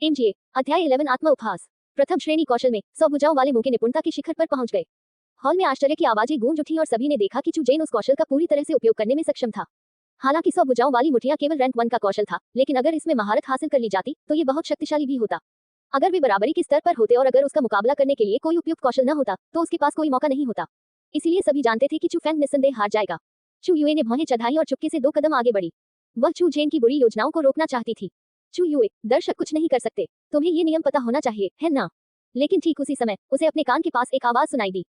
MGA अध्याय 11 आत्म उपहास। प्रथम श्रेणी कौशल में 100 भुजाओं वाले मुंह के निपुणता के शिखर पर पहुंच गए। हॉल में आश्चर्य की आवाजें गूंज उठी और सभी ने देखा कि चू जेन उस कौशल का पूरी तरह से उपयोग करने में सक्षम था। हालांकि 100 भुजाओं वाली मुठियां केवल रैंक 1 का कौशल था, लेकिन अगर इसमें महारत हासिल कर ली जाती तो ये बहुत शक्तिशाली भी होता। अगर वे बराबरी के स्तर पर होते और अगर उसका मुकाबला करने के लिए कोई उपयुक्त कौशल न होता तो उसके पास कोई मौका नहीं होता। इसीलिए सभी जानते थे कि चू फैंग निस्संदेह हार जाएगा। चू युए ने भौहें चढ़ाई और चुपके से 2 कदम आगे बढ़ी। वह चू जेन की बुरी योजनाओं को रोकना चाहती थी। चू युए, दर्शक कुछ नहीं कर सकते, तुम्हें ये नियम पता होना चाहिए, है ना? लेकिन ठीक उसी समय उसे अपने कान के पास एक आवाज सुनाई दी।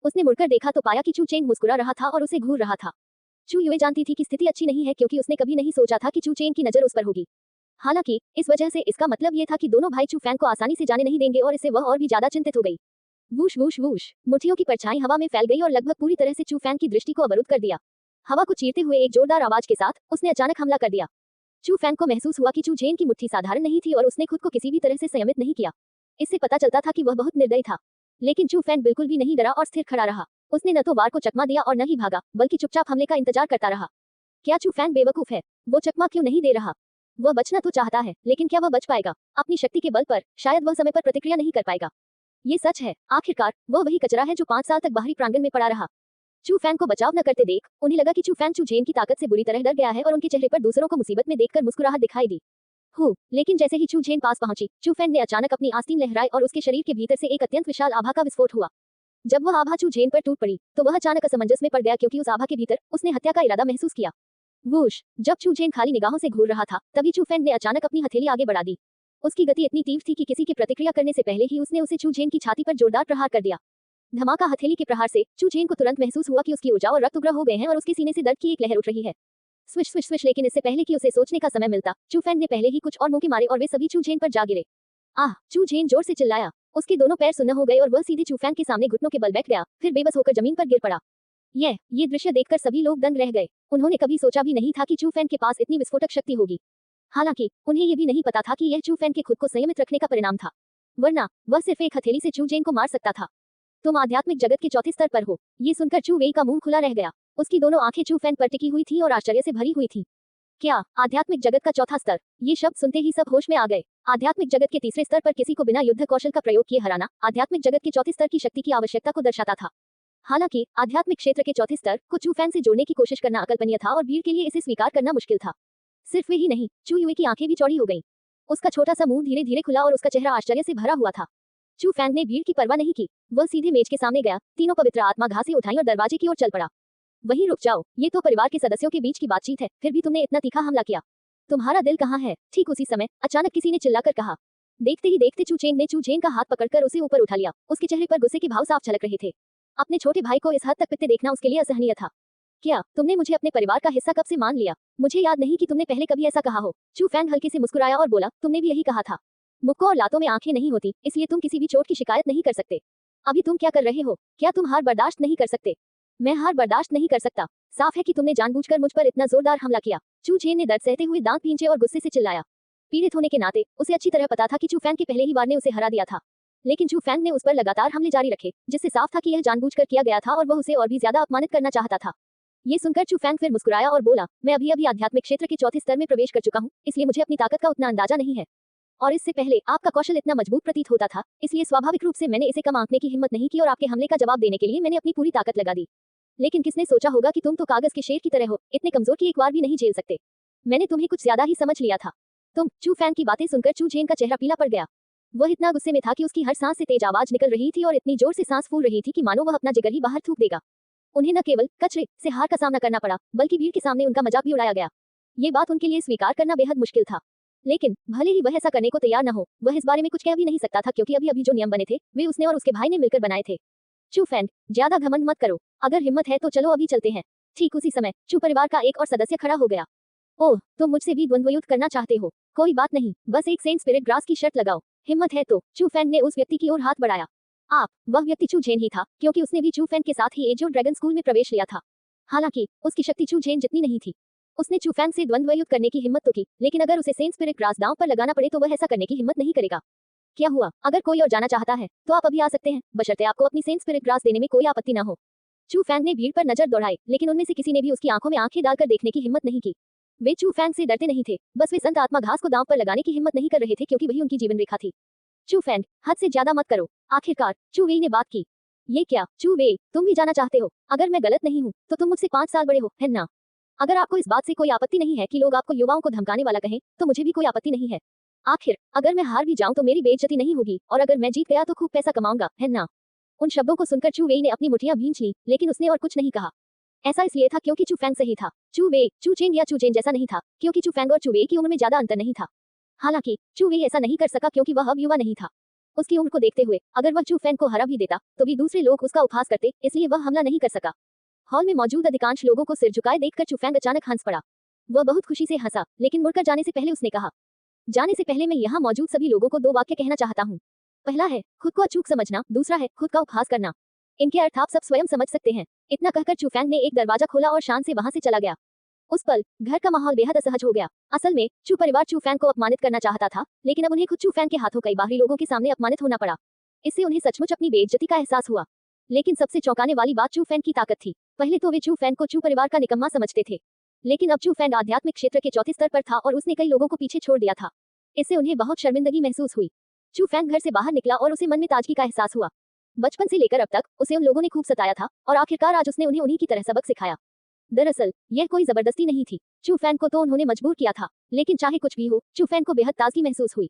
उसने मुड़कर देखा तो पाया कि चू चेंग मुस्कुरा रहा था और उसे घूर रहा था। चू युए जानती थी कि स्थिति अच्छी नहीं है, क्योंकि उसने कभी नहीं सोचा था कि चू चेंग की नजर उस पर होगी। हालांकि इस वजह से इसका मतलब ये था कि दोनों भाई चू फैंग को आसानी से जाने नहीं देंगे और इससे वह और भी ज्यादा चिंतित हो गई। वूश वूश वूश, मुठियों की परछाई हवा में फैल गई और लगभग पूरी तरह से चू फैंग की दृष्टि को अवरुद्ध कर दिया। हवा को चीरते हुए एक जोरदार आवाज के साथ उसने अचानक हमला कर दिया। चू फैंग को महसूस हुआ कि चू जेन की मुट्ठी साधारण नहीं थी और उसने खुद को किसी भी तरह से संयमित नहीं किया। इससे पता चलता था कि वह बहुत निर्दयी था। लेकिन चू फैंग बिल्कुल भी नहीं डरा और स्थिर खड़ा रहा। उसने न तो वार को चकमा दिया और न ही भागा, बल्कि चुपचाप हमले का इंतजार करता रहा। क्या चू फैंग बेवकूफ है? वो चकमा क्यों नहीं दे रहा? वह बचना तो चाहता है, लेकिन क्या वह बच पाएगा? अपनी शक्ति के बल पर शायद वह समय पर प्रतिक्रिया नहीं कर पाएगा। ये सच है, आखिरकार वह वही कचरा है जो 5 साल तक बाहरी प्रांगण में पड़ा रहा। चू फैंग को बचाव न करते देख उन्हें लगा कि चू फैंग चू जेन की ताकत से बुरी तरह डर गया है और उनके चेहरे पर दूसरों को मुसीबत में देखकर मुस्कुराहट दिखाई दी। लेकिन जैसे ही चू जेन पास पहुंची, चू फैंग ने अचानक अपनी आस्तीन लहराई और उसके शरीर के भीतर से एक अत्यंत विशाल आभा का विस्फोट हुआ। जब वह आभा चू जेन पर टूट पड़ी तो वह अचानक असमंजस में पड़ गया, क्योंकि उस आभा के भीतर उसने हत्या का इरादा महसूस किया। वूश, जब चू जेन खाली निगाहों से घूर रहा था तभी चू फैंग ने अचानक अपनी हथेली आगे बढ़ा दी। उसकी गति इतनी तीव्र थी कि किसी की प्रतिक्रिया करने से पहले ही उसने उसे चू जेन की छाती पर जोरदार प्रहार कर दिया। धमाका हथेली के प्रहार से चू जेन को तुरंत महसूस हुआ कि उसकी ऊर्जा और रक्त उग्र हो गए हैं और उसके सीने से दर्द की एक लहर उठ रही है। स्विश स्विश स्विश, लेकिन इससे पहले कि उसे सोचने का समय मिलता, चू फैंग ने पहले ही कुछ और मुंह के मारे और वे सभी चू जेन पर जा गिरे। आह! चू जेन जोर से चिल्लाया। उसके दोनों पैर सुन्न हो गए और वह सीधे चू फैंग के सामने घुटनों के बल बैठ गया, फिर बेबस होकर जमीन पर गिर पड़ा। ये दृश्य देखकर सभी लोग दंग रह गए। उन्होंने कभी सोचा भी नहीं था कि चू फैंग के पास इतनी विस्फोटक शक्ति होगी। हालांकि उन्हें ये भी नहीं पता था कि यह चू फैंग के खुद को संयमित रखने का परिणाम था, वरना वह सिर्फ एक हथेली से चू जेन को मार सकता था। तुम आध्यात्मिक जगत के चौथे स्तर पर हो। ये सुनकर चू वेई का मुंह खुला रह गया। उसकी दोनों आंखें चू फैंग पर टिकी हुई थी और आश्चर्य से भरी हुई थी। क्या आध्यात्मिक जगत का चौथा स्तर? ये शब्द सुनते ही सब होश में आ गए। आध्यात्मिक जगत के तीसरे स्तर पर किसी को बिना युद्ध कौशल का प्रयोग किए हराना आध्यात्मिक जगत के चौथे स्तर की शक्ति की आवश्यकता को दर्शाता था। हालांकि आध्यात्मिक क्षेत्र के चौथे स्तर को चू फैंग से जोड़ने की कोशिश करना अकल्पनीय था और भीड़ के लिए इसे स्वीकार करना मुश्किल था। सिर्फ वे ही नहीं, चू युए की आंखें भी चौड़ी हो गईं। उसका छोटा सा मुंह धीरे धीरे खुला और उसका चेहरा आश्चर्य से भरा हुआ था। चू फैंग ने भीड़ की परवाह नहीं की। वह सीधे मेज के सामने गया, तीनों पवित्र आत्मा घासें उठाई और दरवाजे की ओर चल पड़ा। वहीं रुक जाओ, ये तो परिवार के सदस्यों के बीच की बातचीत है, फिर भी तुमने इतना तीखा हमला किया। तुम्हारा दिल कहाँ है? ठीक उसी समय अचानक किसी ने चिल्लाकर कहा। देखते ही देखते चू चेंग ने चू जेन का हाथ पकड़कर उसे ऊपर उठा लिया। उसके चेहरे पर गुस्से के भाव साफ झलक रहे थे। अपने छोटे भाई को इस हद तक पिटते देखना उसके लिए असहनीय था। क्या तुमने मुझे अपने परिवार का हिस्सा कब से मान लिया? मुझे याद नहीं कि तुमने पहले कभी ऐसा कहा हो। चू फैंग हल्के से मुस्कुराया और बोला, तुमने भी यही कहा था। मुक्कों और लातों में आंखें नहीं होती, इसलिए तुम किसी भी चोट की शिकायत नहीं कर सकते। अभी तुम क्या कर रहे हो? क्या तुम हार बर्दाश्त नहीं कर सकते? मैं हार बर्दाश्त नहीं कर सकता। साफ है कि तुमने जानबूझकर मुझ पर इतना जोरदार हमला किया। चू जेन ने दर्द सहते हुए दांत भींचे और गुस्से से चिल्लाया। पीड़ित होने के नाते उसे अच्छी तरह पता था कि चू फैंग के पहले ही वार ने उसे हरा दिया था, लेकिन चू फैंग ने उस पर लगातार हमले जारी रखे, जिससे साफ था कि यह जानबूझकर किया गया था और वह उसे और भी ज्यादा अपमानित करना चाहता था। ये सुनकर चू फैंग फिर मुस्कुराया और बोला, मैं अभी अभी आध्यात्मिक क्षेत्र के चौथे स्तर में प्रवेश कर चुका हूँ, इसलिए मुझे अपनी ताकत का उतना अंदाजा नहीं है। और इससे पहले आपका कौशल इतना मजबूत प्रतीत होता था, इसलिए स्वाभाविक रूप से मैंने इसे कम आंकने की हिम्मत नहीं की और आपके हमले का जवाब देने के लिए मैंने अपनी पूरी ताकत लगा दी। लेकिन किसने सोचा होगा कि तुम तो कागज के शेर की तरह हो, इतने कमजोर कि एक बार भी नहीं झेल सकते। मैंने तुम्हें कुछ ज्यादा ही समझ लिया था। चू फैंग की बातें सुनकर चू जेन का चेहरा पीला पड़ गया। वह इतना गुस्से में था कि उसकी हर सांस से तेज आवाज निकल रही थी और इतनी जोर से सांस फूल रही थी कि मानो वह अपना जिगर ही बाहर थूक देगा। उन्हें न केवल कचरे से हार का सामना करना पड़ा, बल्कि भीड़ के सामने उनका मजाक भी उड़ाया गया। ये बात उनके लिए स्वीकार करना बेहद मुश्किल था, लेकिन भले ही वह ऐसा करने को तैयार न हो, वह इस बारे में कुछ कह भी नहीं सकता था, क्योंकि अभी अभी जो नियम बने थे वे उसने और उसके भाई ने मिलकर बनाए थे। चू फैंग, ज्यादा घमंड मत करो। अगर हिम्मत है तो चलो अभी चलते हैं। ठीक उसी समय चू परिवार का एक और सदस्य खड़ा हो गया। ओह, तुम मुझसे भी द्वंद्वयुद्ध करना चाहते हो? कोई बात नहीं, बस एक सेंट स्पिरिट ग्रास की शर्त लगाओ। हिम्मत है तो? चू फैंग ने उस व्यक्ति की ओर हाथ बढ़ाया। वह व्यक्ति चू जेन ही था, क्योंकि उसने भी चू फैंग के साथ ही एजो ड्रैगन स्कूल में प्रवेश लिया था। हालांकि उसकी शक्ति चू जेन जितनी नहीं थी। उसने चू फैंग से द्वंद्वयुद्ध करने की हिम्मत तो की, लेकिन अगर उसे सेंट स्पिरिट ग्रास दांव पर लगाना पड़े तो वह ऐसा करने की हिम्मत नहीं करेगा। क्या हुआ? अगर कोई और जाना चाहता है तो आप अभी आ सकते हैं, बशर्ते आपको अपनी सेंट स्पिरिट ग्रास देने में कोई आपत्ति न हो। चू फैंग ने भीड़ पर नजर दौड़ाई, लेकिन उनमें से किसी ने भी उसकी आंखों में आंखें डालकर देखने की हिम्मत नहीं की। वे चू फैंग से डरते नहीं थे, बस वे संत आत्मा घास को दांव पर लगाने की हिम्मत नहीं कर रहे थे क्योंकि वही उनकी जीवन रेखा थी। चू फैंग, हद से ज्यादा मत करो। आखिरकार चू वेई ने बात की। ये क्या चू वेई, तुम भी जाना चाहते हो? अगर मैं गलत नहीं हूँ तो तुम मुझसे 5 साल बड़े हो, है ना? अगर आपको इस बात से कोई आपत्ति नहीं है कि लोग आपको युवाओं को धमकाने वाला कहें, तो मुझे भी कोई आपत्ति नहीं है। आखिर अगर मैं हार भी जाऊं तो मेरी बेइज्जती नहीं होगी, और अगर मैं जीत गया तो खूब पैसा कमाऊंगा, है ना? उन शब्दों को सुनकर चू वेई ने अपनी मुठ्ठियां भींच ली, लेकिन उसने और कुछ नहीं कहा। ऐसा इसलिए था क्योंकि चू फैंग सही था। चू वेई चू चेन या चू चेन जैसा नहीं था, क्योंकि चू फैंग और चू वेई की उम्र में ज्यादा अंतर नहीं था। हालांकि चू वेई ऐसा नहीं कर सका क्योंकि वह अब युवा नहीं था। उसकी उम्र को देखते हुए अगर वह चू फैंग को हरा भी देता तो भी दूसरे लोग उसका उपहास करते, इसलिए वह हमला नहीं कर सका। हॉल में मौजूद अधिकांश लोगों को सिर झुकाए देखकर चू फैंग अचानक हंस पड़ा। वह बहुत खुशी से हंसा, लेकिन मुड़कर जाने से पहले उसने कहा, जाने से पहले मैं यहाँ मौजूद सभी लोगों को 2 वाक्य कहना चाहता हूँ। पहला है खुद को अचूक समझना, दूसरा है खुद का उपहास करना। इनके अर्थ आप सब स्वयं समझ सकते हैं। इतना कहकर चू फैंग ने एक दरवाजा खोला और शान से वहां से चला गया। उस पल घर का माहौल बेहद असहज हो गया। असल में चू परिवार चू फैंग को अपमानित करना चाहता था, लेकिन अब उन्हें खुद चू फैंग के हाथों कई बाहरी लोगों के सामने अपमानित होना पड़ा। इससे उन्हें सचमुच अपनी बेइज्जती का एहसास हुआ। लेकिन सबसे चौंकाने वाली बात चू फैंग की ताकत थी। पहले तो वे चू फैंग को चू परिवार का निकम्मा समझते थे, लेकिन अब चू फैंग आध्यात्मिक क्षेत्र के चौथे स्तर पर था और उसने कई लोगों को पीछे छोड़ दिया था। इससे उन्हें बहुत शर्मिंदगी महसूस हुई। चू फैंग घर से बाहर निकला और उसे मन में ताजगी का एहसास हुआ। बचपन से लेकर अब तक उसे उन लोगों ने खूब सताया था, और आखिरकार आज उसने उन्हें उन्हीं की तरह सबक सिखाया। दरअसल यह कोई जबरदस्ती नहीं थी, चू फैंग को तो उन्होंने मजबूर किया था। लेकिन चाहे कुछ भी हो, चू फैंग को बेहद ताजगी महसूस हुई।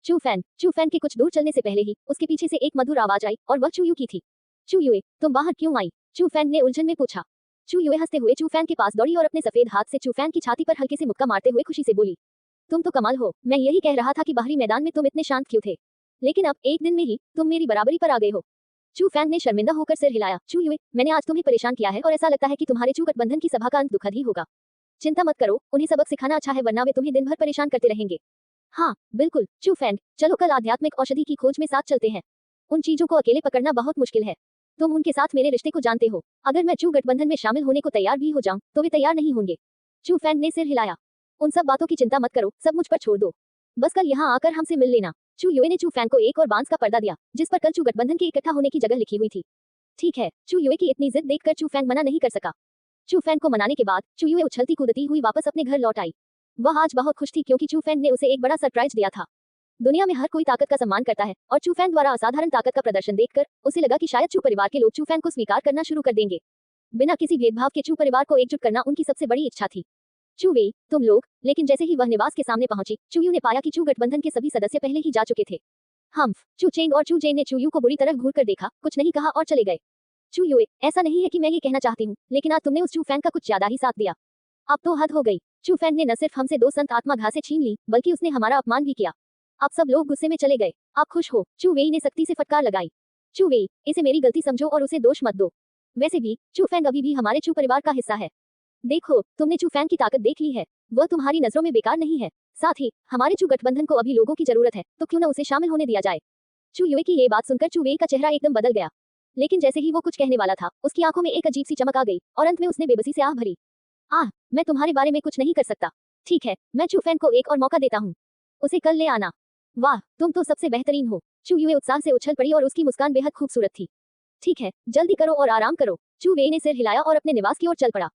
चू फैंग के कुछ दूर चलने से पहले ही उसके पीछे से एक मधुर आवाज आई और वह चू यू की थी। चू युए, तुम बाहर क्यों आई? चू फैंग ने उलझन में पूछा। चू युए हंसते हुए चू फैंग के पास दौड़ी और अपने सफेद हाथ से चू फैंग की छाती पर हल्के से मुक्का मारते हुए खुशी से बोली, तुम तो कमाल हो। मैं यही कह रहा था कि बाहरी मैदान में तुम इतने शांत क्यों थे, लेकिन अब एक दिन में ही तुम मेरी बराबरी पर आ गए हो। चू फैंग ने शर्मिंदा होकर सिर हिलाया। चू युए, मैंने आज तुम्हें परेशान किया है और ऐसा लगता है कि तुम्हारे चू गठबंधन की सभा का अंत दुखद ही होगा। चिंता मत करो, उन्हें सबक सिखाना अच्छा है, वरना वे तुम्हें दिन भर परेशान करते रहेंगे। हाँ बिल्कुल चू फैंग, चलो कल आध्यात्मिक औषधि की खोज में साथ चलते हैं। उन चीजों को अकेले पकड़ना बहुत मुश्किल है। तुम उनके साथ मेरे रिश्ते को जानते हो। अगर मैं चू गठबंधन में शामिल होने को तैयार भी हो जाऊं तो वे तैयार नहीं होंगे। चू फैंग ने सिर हिलाया। उन सब बातों की चिंता मत करो, सब मुझ पर छोड़ दो। बस कल यहाँ आकर हमसे मिल लेना। चू युए ने चू फैंग को एक और बांस का पर्दा दिया, जिस पर कल चू गठबंधन के इकट्ठा होने की जगह लिखी हुई थी। ठीक है, चू युए की इतनी जिद देखकर चू फैंग मना नहीं कर सका। चू फैंग को मनाने के बाद चू युए उछलती कूदती हुई वापस अपने घर लौट आई। वह आज बहुत खुश थी क्योंकि चू फैंग ने उसे एक बड़ा सरप्राइज दिया था। दुनिया में हर कोई ताकत का सम्मान करता है, और चू फैंग द्वारा असाधारण ताकत का प्रदर्शन देखकर उसे लगा कि शायद चू परिवार के लोग चू फैंग को स्वीकार करना शुरू कर देंगे। बिना किसी भेदभाव के चू परिवार को एकजुट करना उनकी सबसे बड़ी इच्छा थी। चू वेई, तुम लोग। लेकिन जैसे ही वह निवास के सामने पहुंची, चू यू ने पाया कि चू गठबंधन के सभी सदस्य पहले ही जा चुके थे। हम्फ, चू चेंग और चू जेन ने चू यू को बुरी तरह घूर कर देखा, कुछ नहीं कहा और चले गए। चू युए, ऐसा नहीं है कि मैं ये कहना चाहती हूँ, लेकिन आज तुमने उस चू फैंग का कुछ ज्यादा ही साथ दिया। अब तो हद हो गई। चू फैंग ने न सिर्फ हमसे 2 संत आत्मा घासें छीन ली, बल्कि उसने हमारा अपमान भी किया। आप सब लोग गुस्से में चले गए। आप खुश हो? चू वेई ने सख्ती से फटकार लगाई। चू वेई, इसे मेरी गलती समझो और उसे दोष मत दो। वैसे भी चू फैंग अभी भी हमारे चू परिवार का हिस्सा है। देखो, तुमने चू फैंग की ताकत देख ली है, वह तुम्हारी नजरों में बेकार नहीं है। साथ ही हमारे चू गठबंधन को अभी लोगों की जरूरत है, तो क्यों न उसे शामिल होने दिया जाए। चू युए की ये बात सुनकर चू वेई का चेहरा एकदम बदल गया। लेकिन जैसे ही वो कुछ कहने वाला था, उसकी आंखों में एक अजीब सी चमक आ गई और अंत में उसने बेबसी से आह भरी। आह, मैं तुम्हारे बारे में कुछ नहीं कर सकता। ठीक है, मैं चू फैंग को एक और मौका देता हूँ। उसे कल ले आना। वाह, तुम तो सबसे बेहतरीन हो। चू युए उत्साह से उछल पड़ी और उसकी मुस्कान बेहद खूबसूरत थी। ठीक है, जल्दी करो और आराम करो। चू वेई ने सिर हिलाया और अपने निवास की ओर चल पड़ा।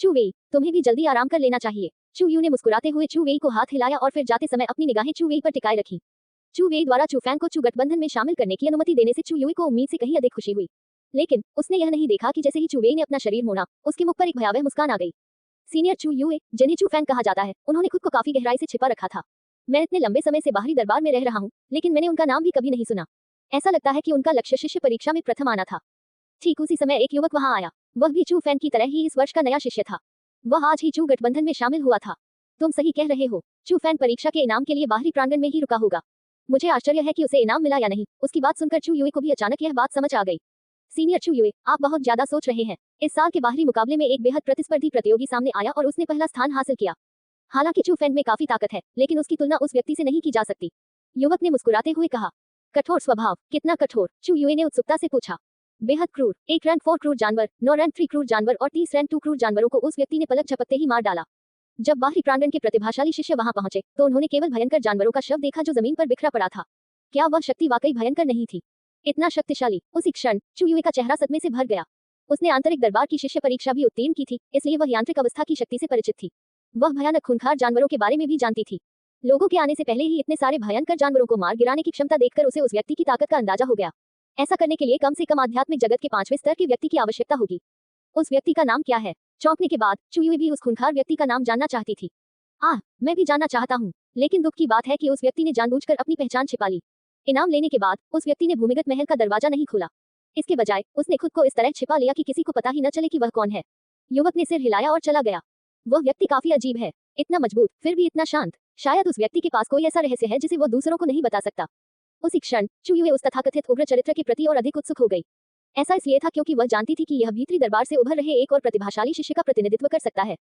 चू वेई, तुम्हें भी जल्दी आराम कर लेना चाहिए। चू यू ने मुस्कुराते हुए चू वेई को हाथ हिलाया और फिर जाते समय अपनी निगाहें चू वेई पर टिकाए रखी। चू वेई द्वारा चू फैंग को चू गठबंधन में शामिल करने की अनुमति देने से चू युए को उम्मीद से कहीं अधिक खुशी हुई। लेकिन उसने यह नहीं देखा कि जैसे ही चू वेई ने अपना शरीर मोड़ा, उसके मुख पर एक भयावह मुस्कान आ गई। सीनियर चू युए, जिन्हें चू फैंग कहा जाता है, उन्होंने खुद को काफी गहराई से छिपा रखा था। मैं इतने लंबे समय से बाहरी दरबार में रह रहा हूँ, लेकिन मैंने उनका नाम भी कभी नहीं सुना। ऐसा लगता है कि उनका लक्ष्य शिष्य परीक्षा में प्रथम आना था। ठीक उसी समय एक युवक वहां आया। वह भी चू फैंग की तरह ही इस वर्ष का नया शिष्य था। वह आज ही चू गठबंधन में शामिल हुआ था। तुम सही कह रहे हो, चू फैंग परीक्षा के इनाम के लिए बाहरी प्रांगण में ही रुका होगा। मुझे आश्चर्य है कि उसे इनाम मिला या नहीं। उसकी बात सुनकर चू युए को भी अचानक यह बात समझ आ गई। सीनियर चू युए, आप बहुत ज्यादा सोच रहे हैं। इस साल के बाहरी मुकाबले में एक बेहद प्रतिस्पर्धी प्रतियोगी सामने आया और उसने पहला स्थान हासिल किया। हालांकि चू फैंग में काफी ताकत है, लेकिन उसकी तुलना उस व्यक्ति से नहीं की जा सकती। युवक ने मुस्कुराते हुए कहा। कठोर स्वभाव, कितना कठोर? चू युए ने उत्सुकता से पूछा। बेहद क्रूर। 1 रैंक 4 क्रूर जानवर, 9 रैंक 3 क्रूर जानवर और 30 रैंक 2 क्रूर जानवरों को उस व्यक्ति ने पलक झपकते ही मार डाला। जब बाहरी प्रांगण के प्रतिभाशाली शिष्य वहां पहुंचे, तो उन्होंने केवल भयंकर जानवरों का शव देखा जो जमीन पर बिखरा पड़ा था। क्या वह शक्ति वाकई भयंकर नहीं थी? इतना शक्तिशाली? उसी क्षण चू युए का चेहरा सदमे से भर गया। उसने आंतरिक दरबार की शिष्य परीक्षा भी उत्तीर्ण की थी, इसलिए वह यांत्रिक अवस्था की शक्ति से परिचित थी। वह भयानक खूंखार जानवरों के बारे में भी जानती थी। लोगों के आने से पहले ही इतने सारे भयंकर जानवरों को मार गिराने की क्षमता देखकर उसे उस व्यक्ति की ताकत का अंदाजा हो गया। ऐसा करने के लिए कम से कम आध्यात्मिक जगत के 5वें स्तर के व्यक्ति की आवश्यकता होगी। उस व्यक्ति का नाम क्या है? चौंकने के बाद चू युई भी उस खूंखार व्यक्ति का नाम जानना चाहती थी। मैं भी जानना चाहता हूँ, लेकिन दुख की बात है कि उस व्यक्ति ने जानबूझकर अपनी पहचान छिपा ली। इनाम लेने के बाद उस व्यक्ति ने भूमिगत महल का दरवाजा नहीं खोला। इसके बजाय उसने खुद को इस तरह छिपा लिया कि किसी को पता ही न चले कि वह कौन है। युवक ने सिर हिलाया और चला गया। वह व्यक्ति काफी अजीब है, इतना मजबूत फिर भी इतना शांत। शायद उस व्यक्ति के पास कोई ऐसा रहस्य है जिसे वो दूसरों को नहीं बता सकता। उसी क्षण चू युई उस तथाकथित उग्र चरित्र के प्रति और अधिक उत्सुक हो गई। ऐसा इसलिए था क्योंकि वह जानती थी कि यह भीतरी दरबार से उभर रहे एक और प्रतिभाशाली शिष्य का प्रतिनिधित्व कर सकता है।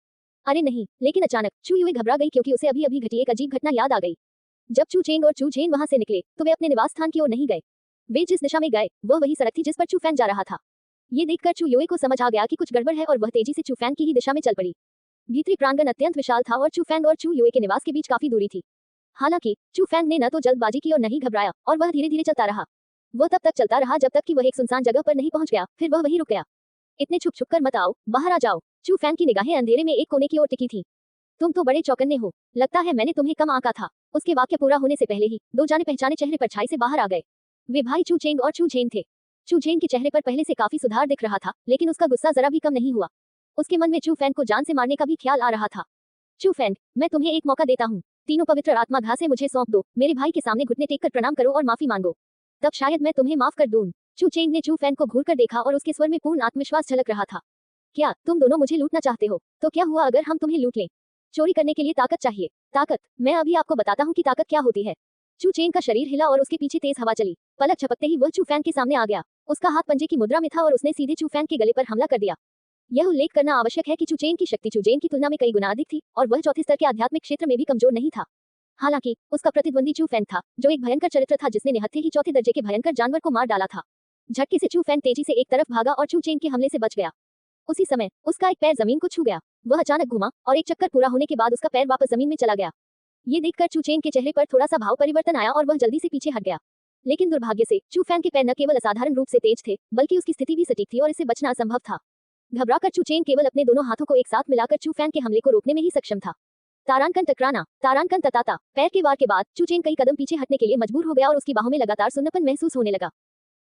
अरे नहीं, लेकिन अचानक चू युई घबरा गई क्योंकि उसे अभी अभी घटी एक अजीब घटना याद आ गई। जब चू चेंग और चू झेन वहां से निकले तो वे अपने निवास स्थान की ओर नहीं गए। वे जिस दिशा में गए वह वही सड़क थी जिस पर चू फैन जा रहा था। ये देखकर चू युई को समझ आ गया कि कुछ गड़बड़ है और वह तेजी से चू फैन की ही दिशा में चल पड़ी। भीतरी प्रांगण अत्यंत विशाल था और चू फैंग और चू युई के निवास के बीच काफी दूरी थी। हालांकि चू फैंग ने न तो जल्दबाजी की और न ही घबराया और वह धीरे धीरे चलता रहा। वह तब तक चलता रहा जब तक कि वह एक सुनसान जगह पर नहीं पहुंच गया, फिर वह वहीं रुक गया। इतने छुप छुप कर मत आओ, बाहर आ जाओ। चू फैंग की निगाहें अंधेरे में एक कोने की ओर टिकी थी। तुम तो बड़े चौकन्ने हो, लगता है मैंने तुम्हें कम आंका था। उसके वाक्य पूरा होने से पहले ही दो जाने पहचाने चेहरे परछाई से बाहर आ गए। वे भाई चू चेंग और चू झेन थे। चू झेन के चेहरे पर पहले से काफी सुधार दिख रहा था, लेकिन उसका गुस्सा जरा भी कम नहीं हुआ। उसके मन में चू फैंग को जान से मारने का भी ख्याल आ रहा था। चू फैंग, मैं तुम्हें एक मौका देता हूँ। तीनों पवित्र आत्मा घासे मुझे सौंप दो। मेरे भाई के सामने घुटने टेक कर प्रणाम करो और माफी मांगो, तब शायद मैं तुम्हें माफ कर दूं। चू चेंग ने चू फैंग को घूर कर देखा और उसके स्वर में पूर्ण आत्मविश्वास झलक रहा था। क्या तुम दोनों मुझे लूटना चाहते हो? तो क्या हुआ अगर हम तुम्हें लूट लें? चोरी करने के लिए ताकत चाहिए। ताकत? मैं अभी आपको बताता हूँ कि ताकत क्या होती है। चू चेंग का शरीर हिला और उसके पीछे तेज हवा चली। पलक झपकते ही वह चू फैंग के सामने आ गया। उसका हाथ पंजे की मुद्रा में था और उसने सीधे चू फैंग के गले पर हमला कर दिया। यह उल्लेख करना आवश्यक है कि चू चेंग की शक्ति चू झेन की तुलना में कई गुना अधिक थी और वह चौथे स्तर के आध्यात्मिक क्षेत्र में भी कमजोर नहीं था। हालांकि उसका प्रतिद्वंदी चू फैंग था, जो एक भयंकर चरित्र था जिसने निहत्थे ही चौथे दर्जे के भयंकर जानवर को मार डाला था। झटके से चू फैंग तेजी से एक तरफ भागा और चू चेंग के हमले से बच गया। उसी समय उसका एक पैर जमीन को छू गया। वह अचानक घूमा और एक चक्कर पूरा होने के बाद उसका पैर वापस जमीन में चला गया। ये देखकर चू चेंग के चेहरे पर थोड़ा सा भाव परिवर्तन आया और वह जल्दी से पीछे हट गया। लेकिन दुर्भाग्य से चू फैंग के पैर न केवल असाधारण रूप से तेज थे, बल्कि उसकी स्थिति भी सटीक थी और इससे बचना असंभव था। घबराकर चू चेंग केवल अपने दोनों हाथों को एक साथ मिलाकर चू फैंग के हमले को रोकने में ही सक्षम था। तारांकन टकराना, तारांकन तताता। पैर के वार के बाद चू चेंग कई कदम पीछे हटने के लिए मजबूर हो गया और उसकी बाहों में लगातार सुन्नपन महसूस होने लगा।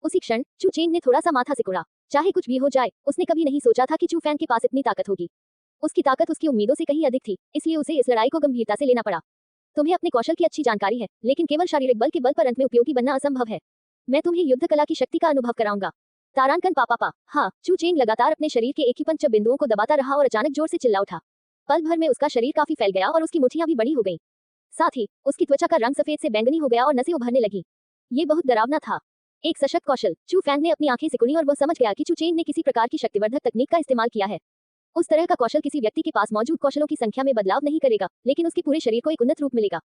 उसी क्षण चू चेंग ने थोड़ा सा माथा सिकुड़ा। चाहे कुछ भी हो जाए, उसने कभी नहीं सोचा था कि चू फैंग के पास इतनी ताकत होगी। उसकी ताकत उसकी उम्मीदों से कहीं अधिक थी, इसलिए उसे इस लड़ाई को गंभीरता से लेना पड़ा। तुम्हें अपने कौशल की अच्छी जानकारी है, लेकिन केवल शारीरिक बल के बल पर अंत में उपयोगी बनना असंभव है। मैं तुम्हें युद्ध कला की शक्ति का अनुभव कराऊंगा। तारांकन पापा। हाँ, चू चेंग लगातार अपने शरीर के एक्यूपंक्चर बिंदुओं को दबाता रहा और अचानक जोर से चिल्ला उठा। पल भर में उसका शरीर काफी फैल गया और उसकी मुट्ठियां भी बड़ी हो गईं। साथ ही उसकी त्वचा का रंग सफेद से बैंगनी हो गया और नसें उभरने लगी। ये बहुत डरावना था। एक सशक्त कौशल। चू फैंग ने अपनी आंखें सिकुड़ी और वह समझ गया कि चू चेंग ने किसी प्रकार की शक्तिवर्धक तकनीक का इस्तेमाल किया है। उस तरह का कौशल किसी व्यक्ति के पास मौजूद कौशलों की संख्या में बदलाव नहीं करेगा, लेकिन उसके पूरे शरीर को एक उन्नत रूप मिलेगा।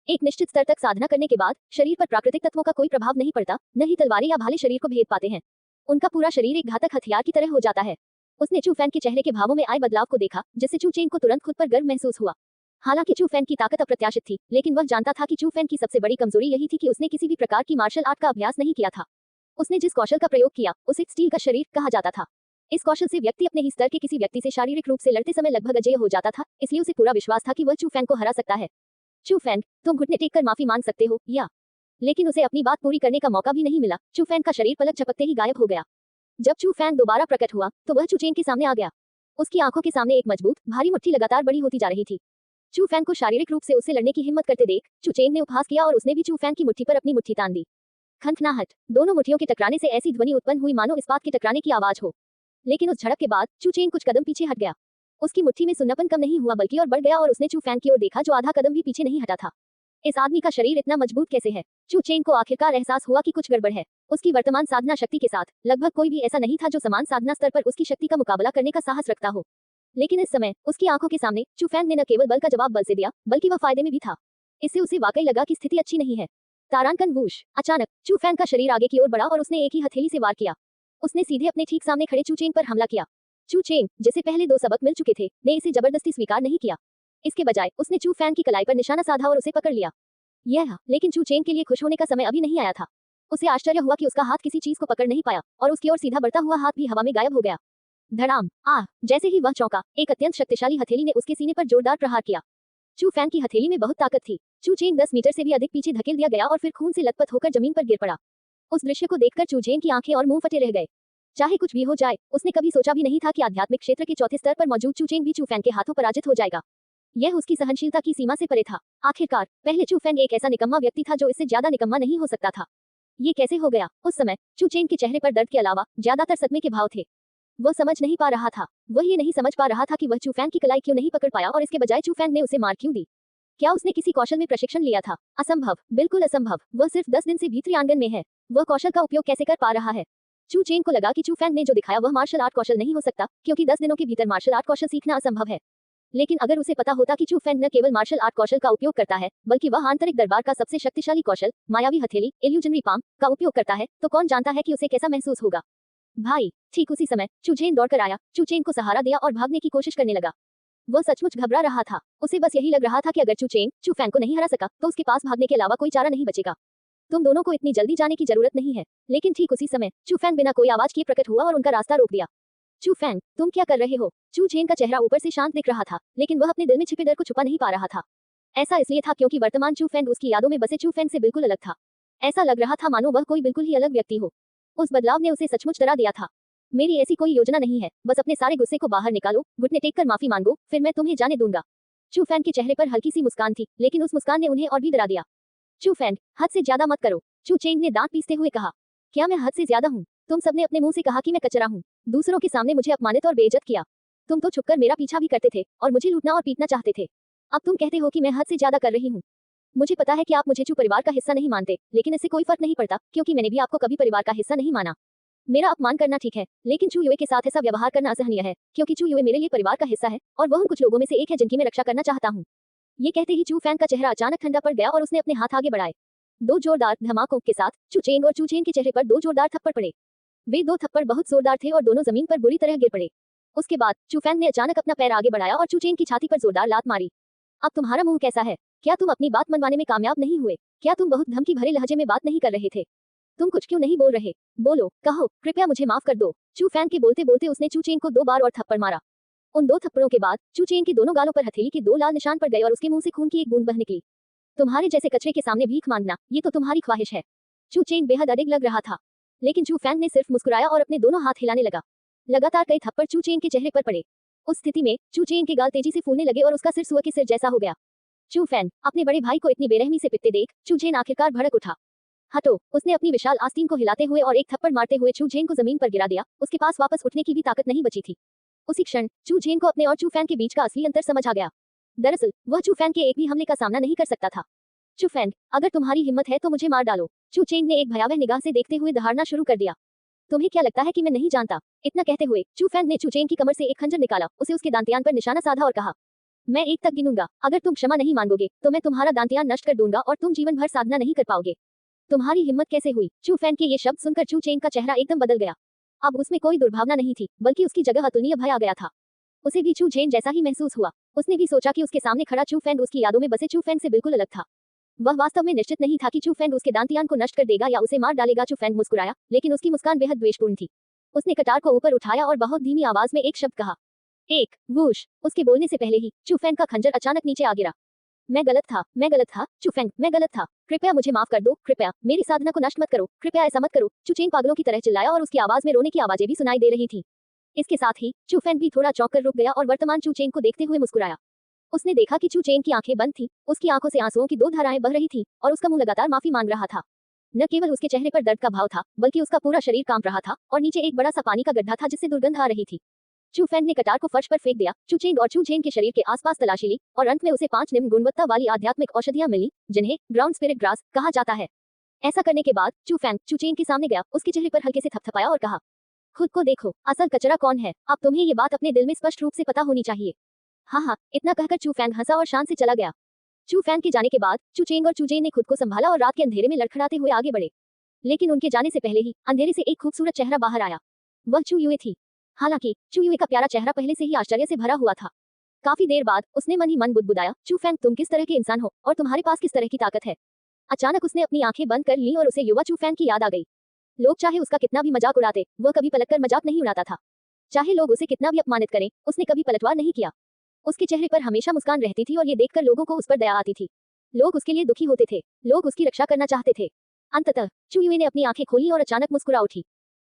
एक निश्चित स्तर तक साधना करने के बाद शरीर पर प्राकृतिक तत्वों का कोई प्रभाव नहीं पड़ता, न ही तलवारें या भाले शरीर को भेद पाते हैं। उनका पूरा शरीर एक घातक हथियार की तरह हो जाता है। उसने चू फैंग के चेहरे के भावों में आए बदलाव को देखा, जिससे चू चेंग को तुरंत खुद पर गर्व महसूस हुआ। हालांकि चू फैंग की ताकत अप्रत्याशित थी, लेकिन वह जानता था कि चू फैंग की सबसे बड़ी कमजोरी यही थी कि उसने किसी भी प्रकार की मार्शल आर्ट का अभ्यास नहीं किया था। उसने जिस कौशल का प्रयोग किया उसे स्टील का शरीर कहा जाता था। इस कौशल से व्यक्ति अपने ही स्तर के किसी व्यक्ति से शारीरिक रूप से लड़ते समय लगभग अजेय हो जाता था, इसलिए उसे पूरा विश्वास था कि वह चू फैंग को हरा सकता है। चू फैंग, तुम घुटने टेक कर माफी मांग सकते हो या? लेकिन उसे अपनी बात पूरी करने का मौका भी नहीं मिला। चू फैंग का शरीर पलक झपकते ही गायब हो गया। जब चू फैंग दोबारा प्रकट हुआ तो वह चू चेंग के सामने आ गया। उसकी आंखों के सामने एक मजबूत भारी मुट्ठी लगातार बड़ी होती जा रही थी। चू फैंग को शारीरिक रूप से उससे लड़ने की हिम्मत करते देख चू चेंग ने उपहास किया और उसने भी चू फैंग की मुट्ठी पर अपनी मुट्ठी तान दी। खनखनाहट। दोनों मुट्ठियों के टकराने से ऐसी ध्वनि उत्पन्न हुई मानो इस्पात के टकराने की आवाज हो। लेकिन उस झड़प के बाद चू चेंग कुछ कदम पीछे हट गया। उसकी मुट्ठी में सुन्नापन कम नहीं हुआ बल्कि और बढ़ गया और उसने चू फैंग की ओर देखा जो आधा कदम भी पीछे नहीं हटा था। इस आदमी का शरीर इतना मजबूत कैसे है? चू चेंग को आखिरकार एहसास हुआ कि कुछ गड़बड़ है। उसकी वर्तमान साधना शक्ति के साथ लगभग कोई भी ऐसा नहीं था जो समान साधना स्तर पर उसकी शक्ति का मुकाबला करने का साहस रखता हो। लेकिन इस समय उसकी आंखों के सामने चू फैंग ने न केवल बल का जवाब बल से दिया, बल्कि वह फायदे में भी था। इससे उसे वाकई लगा कि स्थिति अच्छी नहीं है। तारांकन वूश। अचानक चू फैंग का शरीर आगे की ओर बढ़ा और उसने एक ही हथेली से वार किया। उसने सीधे अपने ठीक सामने खड़े चू चेंग पर हमला किया। चू चेंग, जिसे पहले 2 सबक मिल चुके थे, ने इसे जबरदस्ती स्वीकार नहीं किया। इसके बजाय उसने चू फैंग की कलाई पर निशाना साधा और उसे पकड़ लिया। लेकिन चू चेंग के लिए खुश होने का समय अभी नहीं आया था। उसे आश्चर्य हुआ कि उसका हाथ किसी चीज को पकड़ नहीं पाया और उसकी ओर सीधा बढ़ता हुआ हाथ भी हवा में गायब हो गया। धड़ाम। जैसे ही वह चौंका, एक अत्यंत शक्तिशाली हथेली ने उसके सीने पर जोरदार प्रहार किया। चू फैंग की हथेली में बहुत ताकत थी। चू चेंग 10 मीटर से भी अधिक पीछे धकेल दिया गया और फिर खून से लथपथ होकर जमीन पर गिर पड़ा। उस दृश्य को देखकर चू चेंग की आंखें और मुंह फटे रह गए। चाहे कुछ भी हो जाए, उसने कभी सोचा भी नहीं था कि आध्यात्मिक क्षेत्र के चौथे स्तर पर मौजूद चू चेंग भी चू फैंग के हाथों पराजित हो जाएगा। यह उसकी सहनशीलता की सीमा से परे था। आखिरकार पहले चू फैंग एक ऐसा निकम्मा व्यक्ति था जो इससे ज्यादा निकम्मा नहीं हो सकता था। ये कैसे हो गया? उस समय चू चेंग के चेहरे पर दर्द के अलावा ज्यादातर सदमे के भाव थे। वह समझ नहीं पा रहा था। वह ये नहीं समझ पा रहा था कि वह चू फैंग की कलाई क्यों नहीं पकड़ पाया और इसके बजाय चू फैंग ने उसे मार क्यों दी। क्या उसने किसी कौशल में प्रशिक्षण लिया था? असंभव, बिल्कुल असंभव। वह सिर्फ 10 दिन से भीतरी आंगन में है। वह कौशल का उपयोग कैसे कर पा रहा है? चू चेंग को लगा कि चू फैंग ने जो दिखाया वह मार्शल आर्ट कौशल नहीं हो सकता, क्योंकि 10 दिनों के भीतर मार्शल आर्ट कौशल सीखना असंभव है। लेकिन अगर उसे पता होता कि चू फैंग न केवल मार्शल आर्ट कौशल का उपयोग करता है, बल्कि वह आंतरिक दरबार का सबसे शक्तिशाली कौशल, मायावी हथेली, इल्यूजनरी पाम, का उपयोग करता है, तो कौन जानता है कि उसे कैसा महसूस होगा। भाई, ठीक उसी समय चू चेंग दौड़कर आया, चू चेंग को सहारा दिया और भागने की कोशिश करने लगा। वह सचमुच घबरा रहा था। उसे बस यही लग रहा था कि अगर चू चेंग चू फैंग को नहीं हरा सका, तो उसके पास भागने के अलावा कोई चारा नहीं बचेगा। तुम दोनों को इतनी जल्दी जाने की जरूरत नहीं है। लेकिन ठीक उसी समय चू फैंग बिना कोई आवाज किए प्रकट हुआ और उनका रास्ता रोक दिया। चू फैंग, तुम क्या कर रहे हो? चू चेंग का चेहरा ऊपर से शांत दिख रहा था, लेकिन वह अपने दिल में छिपे डर को छुपा नहीं पा रहा था। ऐसा इसलिए था क्योंकि वर्तमान चू फैंग उसकी यादों में बसे चू फैंग से बिल्कुल अलग था। ऐसा लग रहा था मानो वह कोई बिल्कुल ही अलग व्यक्ति हो। उस बदलाव ने उसे सचमुच डरा दिया था। मेरी ऐसी कोई योजना नहीं है, बस अपने सारे गुस्से को बाहर निकालो, घुटने टेक कर माफी मांगो, फिर मैं तुम्हें जाने दूंगा। चू फैंग के चेहरे पर हल्की सी मुस्कान थी, लेकिन उस मुस्कान ने उन्हें और भी डरा दिया। चू फैंग, हद से ज्यादा मत करो, चू चेंग ने दांत पीसते हुए कहा। क्या मैं हद से ज्यादा हूँ? तुम सबने अपने मुंह से कहा कि मैं कचरा हूँ। दूसरों के सामने मुझे अपमानित और बेइज्जत किया। तुम तो छुपकर मेरा पीछा भी करते थे और मुझे लूटना और पीटना चाहते थे। अब तुम कहते हो कि मैं हद से ज्यादा कर रही हूँ। मुझे पता है कि आप मुझे चू परिवार का हिस्सा नहीं मानते, लेकिन इससे कोई फर्क नहीं पड़ता, क्योंकि मैंने भी आपको कभी परिवार का हिस्सा नहीं माना। मेरा अपमान करना ठीक है, लेकिन चू युए के साथ ऐसा व्यवहार करना असहनीय है, क्योंकि चू युए मेरे लिए परिवार का हिस्सा है और वह उन कुछ लोगों में से एक है जिनकी मैं रक्षा करना चाहता हूँ। ये कहते ही चू फैंग का चेहरा अचानक ठंडा पड़ गया और उसने अपने हाथ आगे बढ़ाए। दो जोरदार धमाकों के साथ चू चेंग और चू चेंग के चेहरे पर दो जोरदार थप्पड़ पड़े। वे दो थप्पड़ बहुत जोरदार थे और दोनों जमीन पर बुरी तरह गिर पड़े। उसके बाद चू फैंग ने अचानक अपना पैर आगे बढ़ाया और चू चेंग की छाती पर जोरदार लात मारी। अब तुम्हारा मुंह कैसा है? क्या तुम अपनी बात मनवाने में कामयाब नहीं हुए? क्या तुम बहुत धमकी भरे लहजे में बात नहीं कर रहे थे? तुम कुछ क्यों नहीं बोल रहे? बोलो, कहो, कृपया मुझे माफ कर दो। चू फैंग के बोलते बोलते उसने चू चेंग को 2 बार और थप्पड़ मारा। उन 2 थप्पड़ों के बाद चू चेंग के दोनों गालों पर हथेली के 2 लाल निशान पड़ गए और उसके मुंह से खून की एक बूंद बह निकली। तुम्हारे जैसे कचरे के सामने भीख मांगना, ये तो तुम्हारी ख्वाहिश है। चू चेंग बेहद अडिग लग रहा था, लेकिन चू फैंग ने सिर्फ मुस्कुराया और अपने दोनों हाथ हिलाने लगा। लगातार कई थप्पड़ चू चेंग के चेहरे पर पड़े। उस स्थिति में चू चेंग के गाल तेजी से फूलने लगे और उसका सिर सुअर के सिर जैसा हो गया। चू फैंग, अपने बड़े भाई को इतनी बेरहमी से पिटते देख चू चेंग आखिरकार भड़क उठा। हटो, उसने अपनी विशाल आस्तीन को हिलाते हुए और एक थप्पड़ मारते हुए चू चेंग को जमीन पर गिरा दिया। उसके पास वापस उठने की भी ताकत नहीं बची थी। उसी क्षण चू चेंग को अपने और चू फैंग के बीच का असली अंतर समझ आ गया। दरअसल वह चू फैंग के एक भी हमले का सामना नहीं कर सकता था। चू फैंग, अगर तुम्हारी हिम्मत है तो मुझे मार डालो। चू चेंग ने एक भयावह निगाह से देखते हुए दहाड़ना शुरू कर दिया। तुम्हें क्या लगता है कि मैं नहीं जानता? इतना कहते हुए चू फैंग ने चू चेंग की कमर से एक खंजर निकाला, उसे उसके दांतियान पर निशाना साधा और कहा, मैं 1 तक गिनूंगा। अगर तुम क्षमा नहीं मांगोगे तो मैं तुम्हारा दांतियान नष्ट कर दूंगा और तुम जीवन भर साधना नहीं कर पाओगे। तुम्हारी हिम्मत कैसे हुई? चू फैंग के ये शब्द सुनकर चू चेंग का चेहरा एकदम बदल गया। अब उसमें कोई दुर्भावना नहीं थी, बल्कि उसकी जगह अतुलनीय भय आ गया था। उसे भी चू चेंग जैसा ही महसूस हुआ। उसने भी सोचा कि उसके सामने खड़ा चू फैंग उसकी यादों में बसे चू फैंग से बिल्कुल अलग था। वह वास्तव में निश्चित नहीं था कि चू फैंग उसके दांतियान को नष्ट कर देगा या उसे मार डालेगा। चू फैंग मुस्कुराया, लेकिन उसकी मुस्कान बेहद द्वेषपूर्ण थी। उसने कटार को ऊपर उठाया और बहुत धीमी आवाज में एक शब्द कहा, एक वूश। उसके बोलने से पहले ही चू फैंग का खंजर अचानक नीचे आ गिरा। मैं गलत था, चू फैंग, मैं गलत था। कृपया मुझे माफ कर दो, कृपया मेरी साधना को नष्ट मत करो, कृपया ऐसा मत करो। चू चेंग पागलों की तरह चिल्लाया और उसकी आवाज में रोने की आवाजें भी सुनाई दे रही थी। इसके साथ ही चू फैंग भी थोड़ा चौंक कर रुक गया और वर्तमान चू चेंग को देखते हुए मुस्कुराया। उसने देखा कि चू चेंग की आंखें बंद थी, उसकी आंखों से आंसुओं की 2 धाराएं बह रही थी और उसका मुंह लगातार माफी मांग रहा था। न केवल उसके चेहरे पर दर्द का भाव था, बल्कि उसका पूरा शरीर कांप रहा था और नीचे एक बड़ा सा पानी का गड्ढा था जिससे दुर्गंध आ रही थी। चू फैंग ने कटार को फर्श पर फेंक दिया। चू चेंग और चू चेंग के शरीर के आसपास तलाशी ली और अंत में उसे 5 निम्न गुणवत्ता वाली आध्यात्मिक औषधियां मिली, जिन्हें ग्राउंड स्पिरिट ग्रास कहा जाता है। ऐसा करने के बाद चू फैंग चू चेंग के सामने गया, उसके चेहरे पर हल्के से थपथपाया और कहा, खुद को देखो, असल कचरा कौन है? अब तुम्हें ये बात अपने दिल में स्पष्ट रूप से पता होनी चाहिए। हाँ, इतना कहकर चू फैंग हंसा और शान से चला गया। चू फैंग के जाने के बाद चू चेंग और चू चेंग ने खुद को संभाला और रात के अंधेरे में लड़खड़ाते हुए आगे बढ़े। लेकिन उनके जाने से पहले ही अंधेरे से एक खूबसूरत चेहरा बाहर आया। वह चू युए थी। हालांकि चू युए का प्यारा चेहरा पहले से ही आश्चर्य से भरा हुआ था। काफी देर बाद उसने मन ही मन बुदबुदाया, चू फैंग, तुम किस तरह के इंसान हो और तुम्हारे पास किस तरह की ताकत है? अचानक उसने अपनी आंखें बंद कर लीं और उसे युवा चू फैंग की याद आ गई। लोग चाहे उसका कितना भी मजाक उड़ाते, वह कभी पलटकर मजाक नहीं उड़ाता था। चाहे लोग उसे कितना भी अपमानित करें, उसने कभी पलटवार नहीं किया। उसके चेहरे पर हमेशा मुस्कान रहती थी और ये देखकर लोगों को उस पर दया आती थी। लोग उसके लिए दुखी होते थे, लोग उसकी रक्षा करना चाहते थे। अंततः चू युई ने अपनी आंखें खोली और अचानक मुस्कुरा उठी।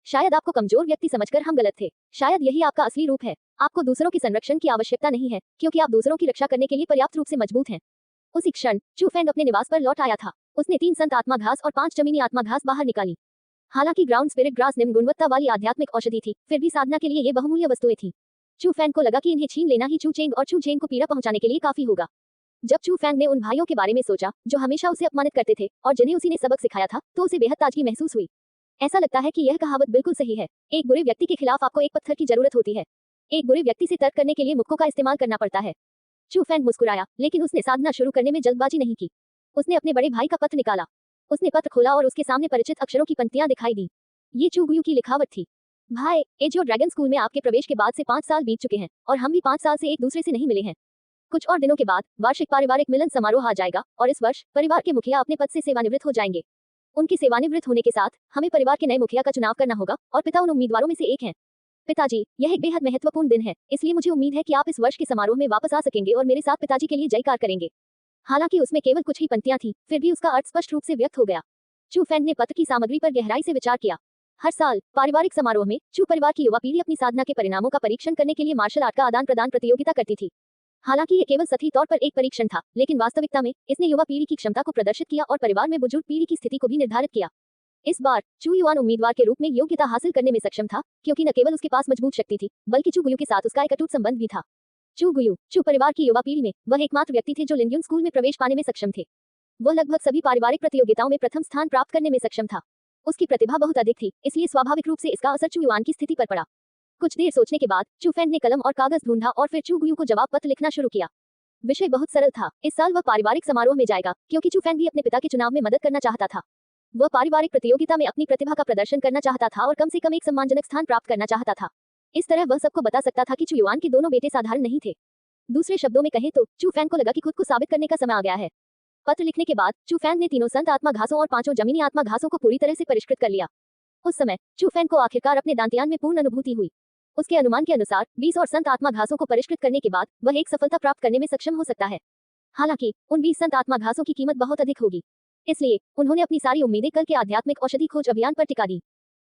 शायद आपको कमजोर व्यक्ति समझकर हम गलत थे। शायद यही आपका असली रूप है। आपको दूसरों के संरक्षण की आवश्यकता नहीं है, क्योंकि आप दूसरों की रक्षा करने के लिए पर्याप्त रूप से मजबूत हैं। उसी क्षण चू फैंग अपने निवास पर लौट आया था। उसने 3 संत आत्मा घास और 5 जमीनी आत्मा घास बाहर निकाली। हालांकि ग्राउंड स्पिरिट ग्रास निम्न गुणवत्ता वाली आध्यात्मिक औषधि थी, फिर भी साधना के लिए ये बहुमूल्य वस्तुएं थी। चू फैंग को लगा कि इन्हें छीन लेना ही चू चेंग और चू चेंग को पीड़ा पहुंचाने के लिए काफी होगा। जब चू फैंग ने उन भाइयों के बारे में सोचा जो हमेशा उसे अपमानित करते थे और जिन्हें उसी ने सबक सिखाया था, तो उसे बेहद ताजगी महसूस हुई। ऐसा लगता है कि यह कहावत बिल्कुल सही है। एक बुरे व्यक्ति के खिलाफ आपको एक पत्थर की जरूरत होती है। एक बुरे व्यक्ति से तर्क करने के लिए मुक्कों का इस्तेमाल करना पड़ता है। चू फैंग मुस्कुराया, लेकिन उसने साधना शुरू करने में जल्दबाजी नहीं की। उसने अपने बड़े भाई का पत्र निकाला। उसने पत्र खोला और उसके सामने परिचित अक्षरों की पंक्तियां दिखाई दी। ये चू गुयू की लिखावट थी। भाई, एजियो ड्रैगन स्कूल में आपके प्रवेश के बाद से 5 साल बीत चुके हैं और हम भी 5 साल से एक दूसरे से नहीं मिले हैं। कुछ और दिनों के बाद वार्षिक पारिवारिक मिलन समारोह आ जाएगा और इस वर्ष परिवार के मुखिया अपने पद से सेवानिवृत्त हो जाएंगे। उनके सेवानिवृत्त होने के साथ हमें परिवार के नए मुखिया का चुनाव करना होगा और पिता उन उम्मीदवारों में से एक हैं। पिताजी, यह एक बेहद महत्वपूर्ण दिन है, इसलिए मुझे उम्मीद है कि आप इस वर्ष के समारोह में वापस आ सकेंगे और मेरे साथ पिताजी के लिए जयकार करेंगे। हालांकि उसमें केवल कुछ ही पंक्तियां थी, फिर भी उसका अर्थ स्पष्ट रूप से व्यक्त हो गया। चू फैंग ने पत्र की सामग्री पर गहराई से विचार किया। हर साल पारिवारिक समारोह में चू परिवार की युवा पीढ़ी अपनी साधना के परिणामों का परीक्षण करने के लिए मार्शल आर्ट का आदान प्रदान प्रतियोगिता करती थी। हालांकि ये केवल सतही तौर पर एक परीक्षण था, लेकिन वास्तविकता में इसने युवा पीढ़ी की क्षमता को प्रदर्शित किया और परिवार में बुजुर्ग पीढ़ी की स्थिति को भी निर्धारित किया। इस बार चू युआन उम्मीदवार के रूप में योग्यता हासिल करने में सक्षम था, क्योंकि न केवल उसके पास मजबूत शक्ति थी, बल्कि चू गुयू के साथ उसका एक अटूट संबंध भी था। चू गुयू, चू परिवार की युवा पीढ़ी में वह एकमात्र व्यक्ति थे जो लिनग्यून स्कूल में प्रवेश पाने में सक्षम थे। वह लगभग सभी पारिवारिक प्रतियोगिताओं में प्रथम स्थान प्राप्त करने में सक्षम था। उसकी प्रतिभा बहुत अधिक थी, इसलिए स्वाभाविक रूप से इसका असर चू युआन की स्थिति पर पड़ा। कुछ देर सोचने के बाद चू फैंग ने कलम और कागज ढूंढा और फिर चू गुयू को जवाब पत्र लिखना शुरू किया। विषय बहुत सरल था। इस साल वह पारिवारिक समारोह में जाएगा, क्योंकि चू फैंग भी अपने पिता के चुनाव में मदद करना चाहता था। वह पारिवारिक प्रतियोगिता में अपनी प्रतिभा का प्रदर्शन करना चाहता था और कम से कम एक सम्मानजनक स्थान प्राप्त करना चाहता था। इस तरह वह सबको बता सकता था कि चू युआन के दोनों बेटे साधारण नहीं थे। दूसरे शब्दों में कहें तो चू फैंग को लगा कि खुद को साबित करने का समय आ गया है। पत्र लिखने के बाद चू फैंग ने तीनों संत आत्मा घासों और 5 जमीनी आत्मा घासों को पूरी तरह से परिष्कृत कर लिया। उस समय चू फैंग को आखिरकार अपने दांतयान में पूर्ण अनुभूति हुई। उसके अनुमान के अनुसार 20 और संत आत्मा घासों को परिष्कृत करने के बाद वह एक सफलता प्राप्त करने में सक्षम हो सकता है। हालांकि उन 20 संत आत्मा घासों की कीमत बहुत अधिक होगी, इसलिए उन्होंने अपनी सारी उम्मीदें कल के आध्यात्मिक औषधि खोज अभियान पर टिका दी।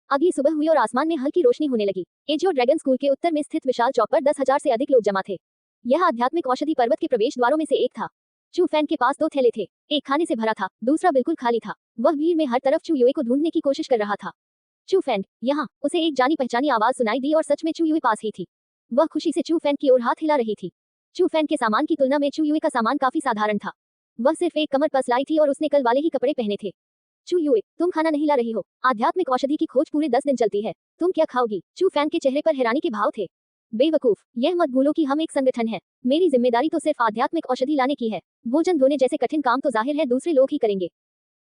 अगली सुबह हुई और आसमान में हल्की रोशनी होने लगी। एजियो ड्रैगन स्कूल के उत्तर में स्थित विशाल चौक पर 10,000 से अधिक लोग जमा थे। यह आध्यात्मिक औषधि पर्वत के प्रवेश द्वारों में से एक था। चू फैंग के पास 2 थैले थे, एक खाने से भरा था, दूसरा बिल्कुल खाली था। वह भीड़ में हर तरफ चू युई को ढूंढने की कोशिश कर रहा था। चू फैंग, यहाँ! उसे एक जानी पहचानी आवाज सुनाई दी और सच में चू युई पास ही थी। वह खुशी से चू फैंग की ओर हाथ हिला रही थी। चू फैंग के सामान की तुलना में चू युई का सामान काफी साधारण था। वह सिर्फ एक कमर पस लाई थी और उसने कल वाले ही कपड़े पहने थे। चू युई, तुम खाना नहीं ला रही हो? आध्यात्मिक औषधि की खोज पूरे 10 दिन चलती है, तुम क्या खाओगी? चू फैंग के चेहरे पर हैरानी के भाव थे। बेवकूफ, यह मत भूलो कि हम एक संगठन है। मेरी जिम्मेदारी तो सिर्फ आध्यात्मिक औषधि लाने की है। भोजन धोने जैसे कठिन काम तो जाहिर है दूसरे लोग ही करेंगे।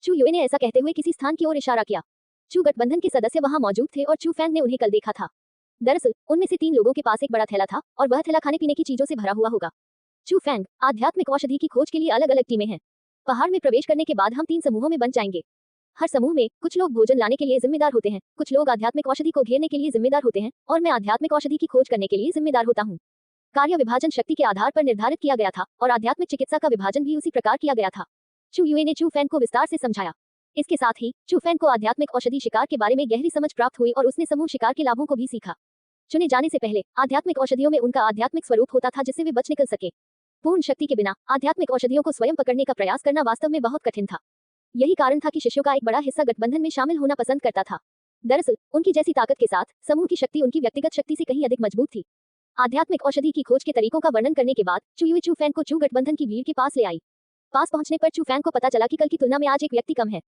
चू युई ने ऐसा कहते हुए किसी स्थान की ओर इशारा किया। चू गठबंधन के सदस्य वहां मौजूद थे और चू फैंग ने उन्हें कल देखा था। दरअसल उनमें से 3 लोगों के पास एक बड़ा थैला था और वह थैला खाने पीने की चीजों से भरा हुआ होगा। चू फैंग, आध्यात्मिक औषधि की खोज के लिए अलग अलग टीमें हैं। पहाड़ में प्रवेश करने के बाद हम 3 समूहों में बन जाएंगे। हर समूह में कुछ लोग भोजन लाने के लिए जिम्मेदार होते हैं, कुछ लोग आध्यात्मिक औषधि को घेरने के लिए जिम्मेदार होते हैं और मैं आध्यात्मिक औषधि की खोज करने के लिए जिम्मेदार होता हूँ। कार्य विभाजन शक्ति के आधार पर निर्धारित किया गया था और आध्यात्मिक चिकित्सा का विभाजन भी उसी प्रकार किया गया था। चू युई ने चू फैंग को विस्तार से समझाया। इसके साथ ही चू फैंग को आध्यात्मिक औषधि शिकार के बारे में गहरी समझ प्राप्त हुई और उसने समूह शिकार के लाभों को भी सीखा। चुने जाने से पहले आध्यात्मिक औषधियों में उनका आध्यात्मिक स्वरूप होता था जिससे वे बच निकल सके। पूर्ण शक्ति के बिना आध्यात्मिक औषधियों को स्वयं पकड़ने का प्रयास करना वास्तव में बहुत कठिन था। यही कारण था कि शिष्यों का एक बड़ा हिस्सा गठबंधन में शामिल होना पसंद करता था। दरअसल उनकी जैसी ताकत के साथ समूह की शक्ति उनकी व्यक्तिगत शक्ति से कहीं अधिक मजबूत थी। आध्यात्मिक औषधि की खोज के तरीकों का वर्णन करने के बाद चू युई चू फैंग को चू गठबंधन की भीड़ के पास ले आई। पास पहुंचने पर चू फैंग को पता चला कि कल की तुलना में आज एक व्यक्ति कम है।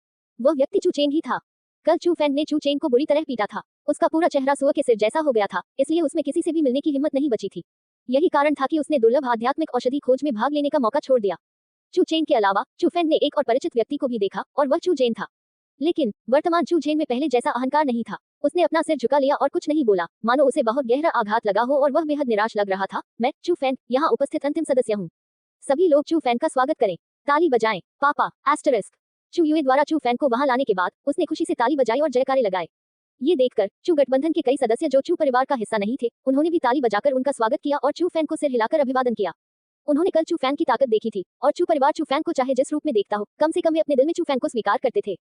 वह व्यक्ति चू चेंग ही था। कल चू फैंग ने चू चेंग को बुरी तरह पीटा था। उसका पूरा चेहरा सुअर के सिर जैसा हो गया था, इसलिए उसमें किसी से भी मिलने की हिम्मत नहीं बची थी। यही कारण था कि उसने दुर्लभ आध्यात्मिक औषधि खोज में भाग लेने का मौका छोड़ दिया। चू चेंग के अलावा चू फैंग ने एक और परिचित व्यक्ति को भी देखा और वह चू जेन था। लेकिन वर्तमान चू जेन में पहले जैसा अहंकार नहीं था। उसने अपना सिर झुका लिया और कुछ नहीं बोला, मानो उसे बहुत गहरा आघात लगा हो और वह बेहद निराश लग रहा था। मैं चू फैंग, यहाँ उपस्थित अंतिम सदस्य हूँ। सभी लोग चू फैंग का स्वागत करें। ताली बजाएं। पापा ***। चू युई द्वारा चू फैंग को वहां लाने के बाद उसने खुशी से ताली बजाई और जयकारे लगाए। ये देखकर चू गठबंधन के कई सदस्य जो चू परिवार का हिस्सा नहीं थे, उन्होंने भी ताली बजाकर उनका स्वागत किया और चू फैन को सिर हिलाकर अभिवादन किया। उन्होंने कल चू फैन की ताकत देखी थी और चू परिवार चू फैन को चाहे जिस रूप में देखता हो, कम से कम वे अपने दिल में चू फैन को स्वीकार करते थे।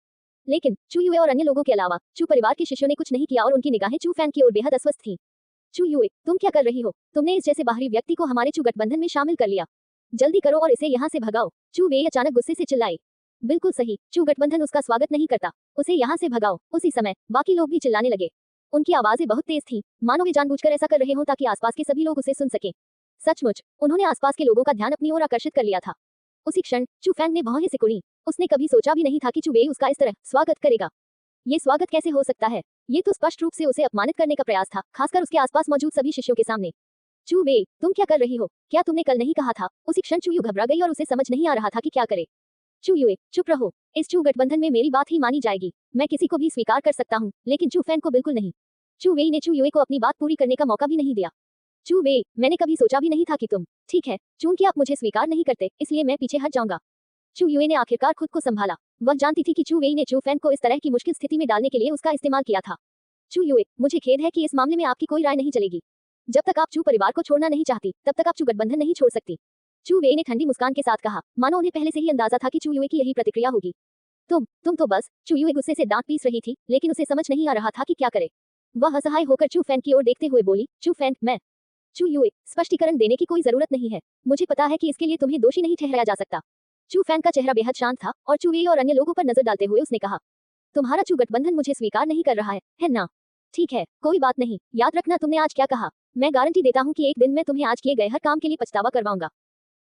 लेकिन चू युए और अन्य लोगों के अलावा चू परिवार के शिष्यों ने कुछ नहीं किया और उनकी निगाहें चू फैन की ओर बेहद अस्वस्थ थीं। चू युए, तुम क्या कर रही हो? तुमने इस जैसे बाहरी व्यक्ति को हमारे चू गठबंधन में शामिल कर लिया। जल्दी करो और इसे यहाँ से भगाओ। चू वेई अचानक गुस्से से चिल्लाए। बिल्कुल सही, चू गठबंधन उसका स्वागत नहीं करता, उसे यहाँ से भगाओ। उसी समय बाकी लोग भी चिल्लाने लगे। उनकी आवाजें बहुत तेज थीं, मानो वे जानबूझकर ऐसा कर रहे हों ताकि आसपास के सभी लोग उसे सुन सकें। सचमुच, उन्होंने आसपास के लोगों का ध्यान अपनी ओर आकर्षित कर लिया था। उसी क्षण चू फैंग ने भौहें सिकुड़ी। उसने कभी सोचा भी नहीं था कि चू वेई उसका इस तरह स्वागत करेगा। ये स्वागत कैसे हो सकता है? ये तो स्पष्ट रूप से उसे अपमानित करने का प्रयास था, खासकर उसके आसपास मौजूद सभी शिष्यों के सामने। चू वेई, तुम क्या कर रही हो? क्या तुमने कल नहीं कहा था? उसी क्षण चू यू घबरा गई और उसे समझ नहीं आ रहा था कि क्या करे। चू युए, चुप रहो। इस चू गठबंधन में मेरी बात ही मानी जाएगी। मैं किसी को भी स्वीकार कर सकता हूँ, लेकिन चू फैन को बिल्कुल नहीं। चू वेई ने चू युए को अपनी बात पूरी करने का मौका भी नहीं दिया। चू वेई, मैंने कभी सोचा भी नहीं था कि तुम। ठीक है, चूंकि आप मुझे स्वीकार नहीं करते, इसलिए मैं पीछे हट जाऊंगा। चू युए ने आखिरकार खुद को संभाला। वह जानती थी कि चू वेई ने चू फैन को इस तरह की मुश्किल स्थिति में डालने के लिए उसका इस्तेमाल किया था। चू युए, मुझे खेद है कि इस मामले में आपकी कोई राय नहीं चलेगी। जब तक आप चू परिवार को छोड़ना नहीं चाहती, तब तक आप चू गठबंधन नहीं छोड़ सकती। चू वेई ने ठंडी मुस्कान के साथ कहा, मानो उन्हें पहले से ही अंदाजा था कि चू युए की यही प्रतिक्रिया होगी। तुम तो बस। चू युए गुस्से से दांत पीस रही थी, लेकिन उसे समझ नहीं आ रहा था कि क्या करे। वह असहाय होकर चू फैन की ओर देखते हुए बोली, चू फैन, मैं। चू युए, स्पष्टीकरण देने की कोई जरूरत नहीं है। मुझे पता है कि इसके लिए तुम्हें दोषी नहीं ठहराया जा सकता। चू फैन का चेहरा बेहद शांत था और चू वेई और अन्य लोगों पर नजर डालते हुए उसने कहा, तुम्हारा चू गठबंधन मुझे स्वीकार नहीं कर रहा है ना? ठीक है, कोई बात नहीं। याद रखना तुमने आज क्या कहा। मैं गारंटी देता हूँ कि एक दिन मैं तुम्हें आज किए गए हर काम के लिए पछतावा करवाऊंगा।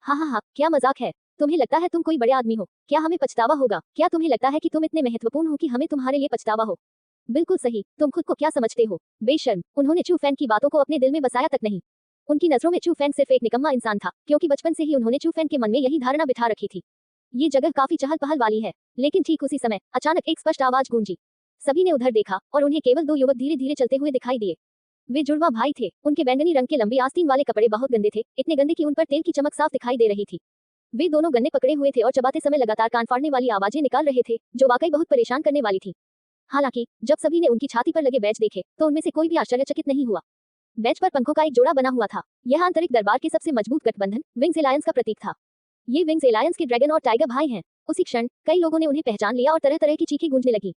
हाँ, क्या मजाक है? तुम्हें लगता है तुम कोई बड़े आदमी हो? क्या हमें पछतावा होगा? क्या तुम्हें लगता है कि तुम इतने महत्वपूर्ण हो कि हमें तुम्हारे लिए पछतावा हो? बिल्कुल सही, तुम खुद को क्या समझते हो? बेशर्म। उन्होंने चू फैन की बातों को अपने दिल में बसाया तक नहीं। उनकी नजरों में चू फैन सिर्फ एक निकम्मा इंसान था, क्योंकि बचपन से ही उन्होंने चू फैन के मन में यही धारणा बिठा रखी थी। ये जगह काफी चहल पहल वाली है, लेकिन ठीक उसी समय अचानक एक स्पष्ट आवाज गूंजी। सभी ने उधर देखा और उन्हें केवल दो युवक धीरे धीरे चलते हुए दिखाई दिए। वे जुड़वा भाई थे। उनके बैंगनी रंग के लंबे आस्तीन वाले कपड़े बहुत गंदे थे, इतने गंदे कि उन पर तेल की चमक साफ दिखाई दे रही थी। वे दोनों गन्ने पकड़े हुए थे और चबाते समय लगातार कान फाड़ने वाली आवाजें निकाल रहे थे, जो वाकई बहुत परेशान करने वाली थी। हालांकि जब सभी ने उनकी छाती पर लगे बैज देखे, तो उनमें से कोई भी आश्चर्यचकित नहीं हुआ। बैज पर पंखों का एक जोड़ा बना हुआ था। यह आंतरिक दरबार के सबसे मजबूत गठबंधन विंग्स एलायंस का प्रतीक था। ये विंग्स एलायंस के ड्रैगन और टाइगर भाई हैं। उसी क्षण कई लोगों ने उन्हें पहचान लिया और तरह तरह की चीखें गूंजने लगी।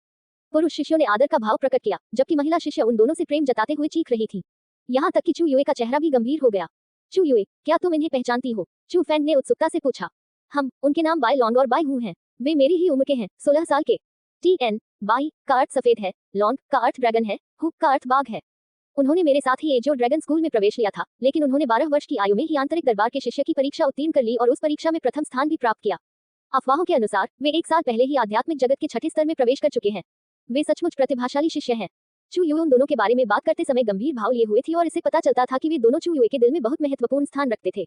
पुरुष शिष्यों ने आदर का भाव प्रकट किया, जबकि महिला शिष्य उन दोनों से प्रेम जताते हुए चीख रही थी। यहाँ तक कि चू युए का चेहरा भी गंभीर हो गया। चू युए, क्या तुम इन्हें पहचानती हो? चू फैंग ने उत्सुकता से पूछा। हम, उनके नाम बाय लॉन्ग और बाय हू हैं। वे मेरी ही उम्र के हैं, 16 साल के। TN, बाई का अर्थ सफेद है, लॉन्ग का अर्थ ड्रैगन है, हू का अर्थ बाघ है। उन्होंने मेरे साथ ही एजो ड्रैगन स्कूल में प्रवेश लिया था, लेकिन उन्होंने 12 वर्ष की आयु में ही आंतरिक दरबार के शिष्य की परीक्षा उत्तीर्ण कर ली और उस परीक्षा में प्रथम स्थान भी प्राप्त किया। अफवाहों के अनुसार वे 1 साल पहले ही आध्यात्मिक जगत के छठे स्तर में प्रवेश कर चुके हैं। वे सचमुच प्रतिभाशाली शिष्य हैं। चू युए उन दोनों के बारे में बात करते समय गंभीर भाव लिए हुए थी और इससे पता चलता था कि वे दोनों चू युए के दिल में बहुत महत्वपूर्ण स्थान रखते थे।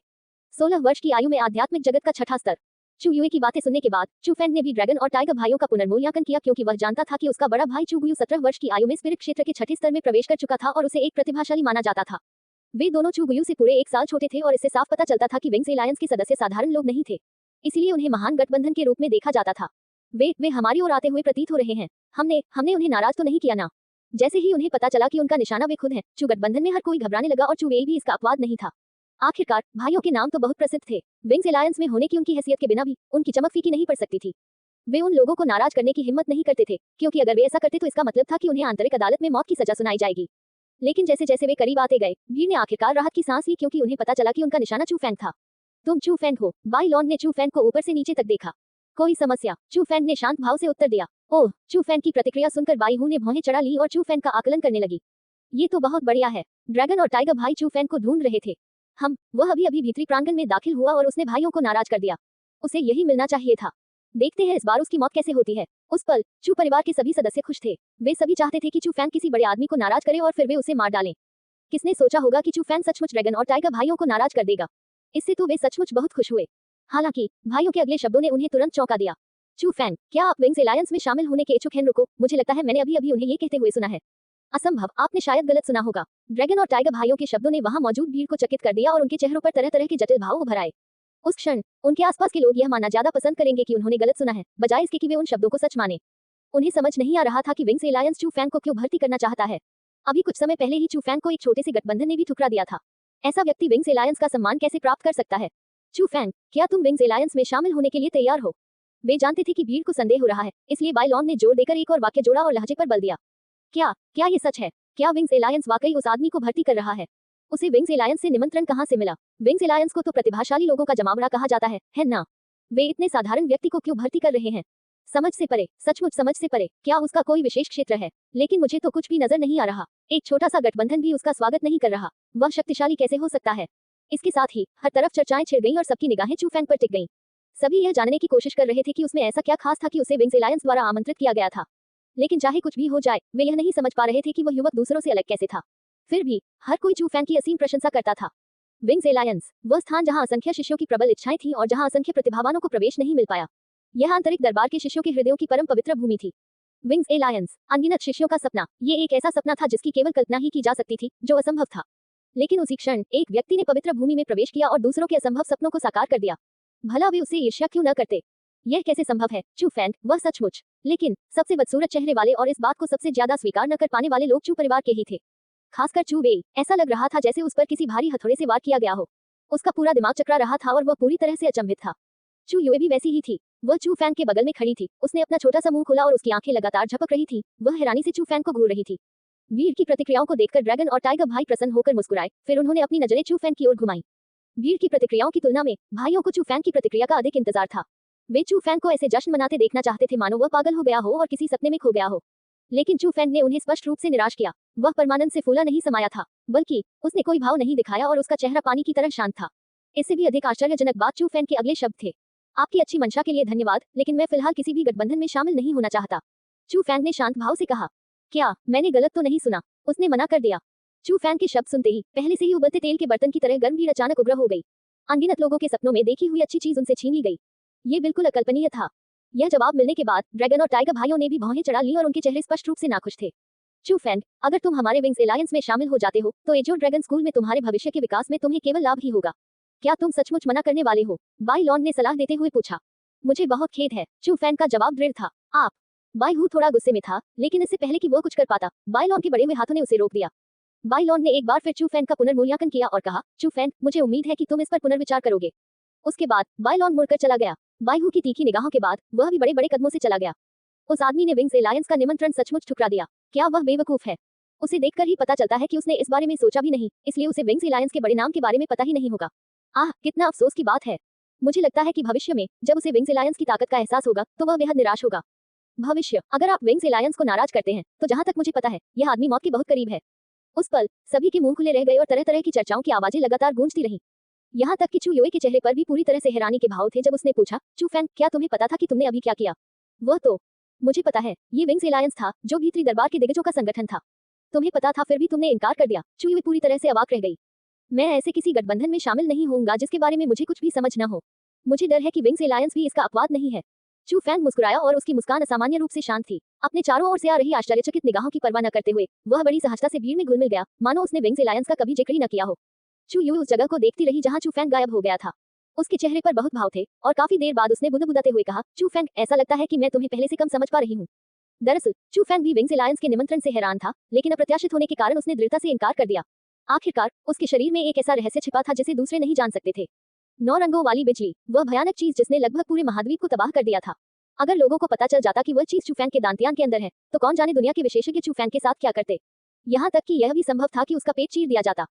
16 वर्ष की आयु में आध्यात्मिक जगत का छठा स्तर। चू युए की बातें सुनने के बाद चू फैंग ने भी ड्रैगन और टाइगर भाइयों का पुनर्मूल्यांकन किया, क्योंकि वह जानता था कि उसका बड़ा भाई चू गुयू 17 वर्ष की आयु में स्पिरिट क्षेत्र के छठे स्तर में प्रवेश कर चुका था और उसे एक प्रतिभाशाली माना जाता था। वे दोनों चू गुयू से पूरे 1 साल छोटे थे और इससे साफ पता चलता था कि विंग्स एलायंस के सदस्य साधारण लोग नहीं थे, इसलिए उन्हें महान गठबंधन के रूप में देखा जाता था। वे हमारी ओर आते हुए प्रतीत हो रहे हैं। हमने उन्हें नाराज तो नहीं किया ना? जैसे ही उन्हें पता चला कि उनका निशाना वे खुद हैं, चू गठबंधन में हर कोई घबराने लगा और चू वेई भी इसका अपवाद नहीं था। आखिरकार भाइयों के नाम तो बहुत प्रसिद्ध थे। विंग्स एलायंस में होने की उनकी हैसियत के बिना भी उनकी चमक फीकी नहीं पड़ सकती थी। वे उन लोगों को नाराज करने की हिम्मत नहीं करते थे, क्योंकि अगर वे ऐसा करते तो इसका मतलब था कि उन्हें आंतरिक अदालत में मौत की सजा सुनाई जाएगी। लेकिन जैसे जैसे वे करीब आते गए, भीड़ ने आखिरकार राहत की सांस ली, क्योंकि उन्हें पता चला कि उनका निशाना चू फैंग था। तुम चू फैंग हो? बाई लॉन्ग ने चू फैंग को ऊपर से नीचे तक देखा। कोई समस्या? चू फैंग ने शांत भाव से उत्तर दिया। ओह, चू फैंग की प्रतिक्रिया सुनकर बाई हू ने भौहें चढ़ा ली और चू फैंग का आकलन करने लगी। ये तो बहुत बढ़िया है। ड्रैगन और टाइगर भाई चू फैंग को ढूंढ रहे थे। वह अभी भीतरी प्रांगण में दाखिल हुआ और उसने भाइयों को नाराज कर दिया। उसे यही मिलना चाहिए था। देखते हैं इस बार उसकी मौत कैसे होती है। उस पल चू परिवार के सभी सदस्य खुश थे। वे सभी चाहते थे कि चू फैंग किसी बड़े आदमी को नाराज करे और फिर वे उसे मार डालें। किसने सोचा होगा कि चू फैंग सचमुच ड्रैगन और टाइगर भाइयों को नाराज कर देगा। इससे तो वे सचमुच बहुत खुश हुए। हालांकि भाइयों के अगले शब्दों ने उन्हें तुरंत चौंका दिया। चू फैंग, क्या आप विंग्स एलायंस में शामिल होने के इच्छुक हैं? रुको, मुझे लगता है मैंने अभी उन्हें ये कहते हुए सुना है। असंभव, आपने शायद गलत सुना होगा। ड्रैगन और टाइगर भाइयों के शब्दों ने वहां मौजूद भीड़ को चकित कर दिया और उनके चेहरों पर तरह तरह के जटिल भाव उभर आए। उस क्षण उनके आसपास के लोग यह मानना ज्यादा पसंद करेंगे कि उन्होंने गलत सुना है, बजाय इसके कि वे उन शब्दों को सच माने। उन्हें समझ नहीं आ रहा था कि विंग्स एलायंस चू फैंग को क्यों भर्ती करना चाहता है। अभी कुछ समय पहले ही चू फैंग को एक छोटे से गठबंधन ने भी ठुकरा दिया था। ऐसा व्यक्ति विंग्स एलायंस का सम्मान कैसे प्राप्त कर सकता है? चू फैंग, क्या तुम विंग्स एलायंस में शामिल होने के लिए तैयार हो? वे जानते थे कि भीड़ को संदेह हो रहा है, इसलिए बाय लॉन्ग ने जोर देकर एक और वाक्य जोड़ा और लहजे पर बल दिया। क्या क्या ये सच है? क्या विंग्स एलायंस वाकई उस आदमी को भर्ती कर रहा है? उसे विंग्स एलायंस से निमंत्रण कहां से मिला? विंग्स एलायंस को तो प्रतिभाशाली लोगों का जमावड़ा कहा जाता है ना? वे इतने साधारण व्यक्ति को क्यों भर्ती कर रहे हैं? समझ से परे, सचमुच समझ से परे। क्या उसका कोई विशेष क्षेत्र है? लेकिन मुझे तो कुछ भी नजर नहीं आ रहा। एक छोटा सा गठबंधन भी उसका स्वागत नहीं कर रहा। वह शक्तिशाली कैसे हो सकता है? इसके साथ ही हर तरफ चर्चाएं छिड़ गईं और सबकी निगाहें चू फैंग पर टिक गईं। सभी यह जानने की कोशिश कर रहे थे कि उसमें ऐसा क्या खास था कि उसे विंग्स एलायंस द्वारा आमंत्रित किया गया था। लेकिन चाहे कुछ भी हो जाए, वे यह नहीं समझ पा रहे थे कि वह युवक दूसरों से अलग कैसे था। फिर भी हर कोई चू फैंग की असीम प्रशंसा करता था। विंग्स एलायंस, वह स्थान जहां असंख्य शिष्यों की प्रबल इच्छाएं थीं और जहां असंख्य प्रतिभावानों को प्रवेश नहीं मिल पाया। यह आंतरिक दरबार के शिष्यों के हृदयों की परम पवित्र भूमि थी। विंग्स एलायंस, अनगिनत शिष्यों का सपना। ये एक ऐसा सपना था जिसकी केवल कल्पना ही की जा सकती थी, जो असंभव था। लेकिन उसी क्षण एक व्यक्ति ने पवित्र भूमि में प्रवेश किया और दूसरों के असंभव सपनों को साकार कर दिया। भला वे उससे ईर्ष्या क्यों न करते? यह कैसे संभव है? चू फैंग, वह सचमुच। लेकिन सबसे बदसूरत चेहरे वाले और इस बात को सबसे ज्यादा स्वीकार न कर पाने वाले लोग चू परिवार के ही थे। खासकर चू वेई। ऐसा लग रहा था जैसे उस पर किसी भारी हथौड़े से वार किया गया हो। उसका पूरा दिमाग चकरा रहा था और वह पूरी तरह से अचंभित था। चू युए भी वैसी ही थी। वह चू फैंग के बगल में खड़ी थी। उसने अपना छोटा सा मुंह खोला और उसकी आंखें लगातार झपक रही थी। वह हैरानी से चू फैंग को घूर रही थी। भीड़ की प्रतिक्रियाओं को देखकर ड्रैगन और टाइगर भाई प्रसन्न होकर मुस्कुराए, फिर उन्होंने अपनी नजरें चू फैंग की ओर घुमाई। भीड़ की प्रतिक्रियाओं की तुलना में भाइयों को चू फैंग की प्रतिक्रिया का अधिक इंतजार था। वे चू फैंग को ऐसे जश्न मनाते देखना चाहते थे मानो वह पागल हो गया हो और किसी सपने में खो गया हो। लेकिन चू फैंग ने उन्हें स्पष्ट रूप से निराश किया। वह परमानंद से फूला नहीं समाया था, बल्कि उसने कोई भाव नहीं दिखाया और उसका चेहरा पानी की तरह शांत था। इससे भी अधिक आश्चर्यजनक बात चू फैंग के अगले शब्द थे। आपकी अच्छी मंशा के लिए धन्यवाद, लेकिन मैं फिलहाल किसी भी गठबंधन में शामिल नहीं होना चाहता। चू फैंग ने शांत भाव से कहा। क्या मैंने गलत तो नहीं सुना? उसने मना कर दिया। चू फैंग के शब्द सुनते ही पहले से ही उबलते तेल के बर्तन की तरह गर्म भीड़ अचानक उग्र हो गई। अनगिनत लोगों के सपनों में देखी हुई अच्छी चीज उनसे छीन ली गई। ये बिल्कुल अकल्पनीय था। यह जवाब मिलने के बाद ड्रैगन और टाइगर भाइयों ने भी भौहें चढ़ा ली और उनके चेहरे स्पष्ट रूप से नाखुश थे। चू फैंग, अगर तुम हमारे विंग्स एलायंस में शामिल हो जाते हो तो एजो ड्रैगन स्कूल में तुम्हारे भविष्य के विकास में तुम्हें केवल लाभ ही होगा। क्या तुम सचमुच मना करने वाले हो? बाई लॉन्ग ने सलाह देते हुए पूछा। मुझे बहुत खेद है, चू फैंग का जवाब दृढ़ था। आप। बाई हू थोड़ा गुस्से में था, लेकिन इससे पहले कि वो कुछ कर पाता, बाई लॉन्ग के बड़े हुए हाथों ने उसे रोक दिया। बाई लॉन्ग ने एक बार फिर चू फैंग का पुनर्मूल्यांकन किया और कहा, चू फैंग, मुझे उम्मीद है कि तुम इस पर पुनर्विचार करोगे। उसके बाद बाई लॉन्ग मुड़कर चला गया। बाई हू की तीखी निगाहों के बाद वह भी बड़े बड़े कदमों से चला गया। उस आदमी ने विंग्स एलायंस का निमंत्रण सचमुच ठुकरा दिया। क्या वह बेवकूफ है? उसे देखकर ही पता चलता है कि उसने इस बारे में सोचा भी नहीं, इसलिए उसे विंग्स एलायंस के बड़े नाम के बारे में पता ही नहीं होगा। आह, कितना अफसोस की बात है। मुझे लगता है कि भविष्य में जब उसे विंग्स एलायंस की ताकत का एहसास होगा तो वह बेहद निराश होगा। भविष्य, अगर आप विंग्स एलायंस को नाराज करते हैं तो जहां तक मुझे पता है यह आदमी मौत के बहुत करीब है। उस पल सभी के मुंह खुले रह गए और तरह तरह की चर्चाओं की आवाजें लगातार गूंजती रहीं। यहाँ तक कि चू युए के चेहरे पर भी पूरी तरह से हैरानी के भाव थे जब उसने पूछा, चू फैंग, क्या तुम्हें पता था कि तुमने अभी क्या किया? वह तो मुझे पता है, ये विंग्स एलायंस था जो भीतरी दरबार के दिग्गजों का संगठन था। तुम्हें पता था फिर भी तुमने इनकार कर दिया। चू युए पूरी तरह से अवाक रह गई। मैं ऐसे किसी गठबंधन में शामिल नहीं होऊंगा जिसके बारे में मुझे कुछ भी समझ न हो। मुझे डर है कि विंग्स एलायंस भी इसका अपवाद नहीं है। चू फैंग मुस्कुराया और उसकी मुस्कान असामान्य रूप से शांत थी। अपने चारों ओर से आ रही आश्चर्यचकित निगाहों की परवाह न करते हुए वह बड़ी सहजता से भीड़ में घुल मिल गया, मानो उसने विंग्स एलायंस का कभी जिक्र ही न किया हो। चू युए उस जगह को देखती रही जहां चू फैंग गायब हो गया था। उसके चेहरे पर बहुत भाव थे और काफी देर बाद उसने बुदबुदाते हुए कहा, चू फैंग, ऐसा लगता है कि मैं तुम्हें पहले से कम समझ पा रही हूँ। दरअसल चू फैंग भी विंग्स एलायंस के निमंत्रण से हैरान था, लेकिन अप्रत्याशित होने के कारण उसने दृढ़ता से इनकार कर दिया। आखिरकार उसके शरीर में एक ऐसा रहस्य छिपा था जिसे दूसरे नहीं जान सकते थे। 9 रंगों वाली बिजली, वह भयानक चीज जिसने लगभग पूरे महाद्वीप को तबाह कर दिया था। अगर लोगों को पता चल जाता कि वह चीज चू फैंग के दांतियान के अंदर है, तो कौन जाने दुनिया के विशेषज्ञ चू फैंग के साथ क्या करते। यहाँ तक कि यह भी संभव था कि उसका पेट चीर दिया जाता।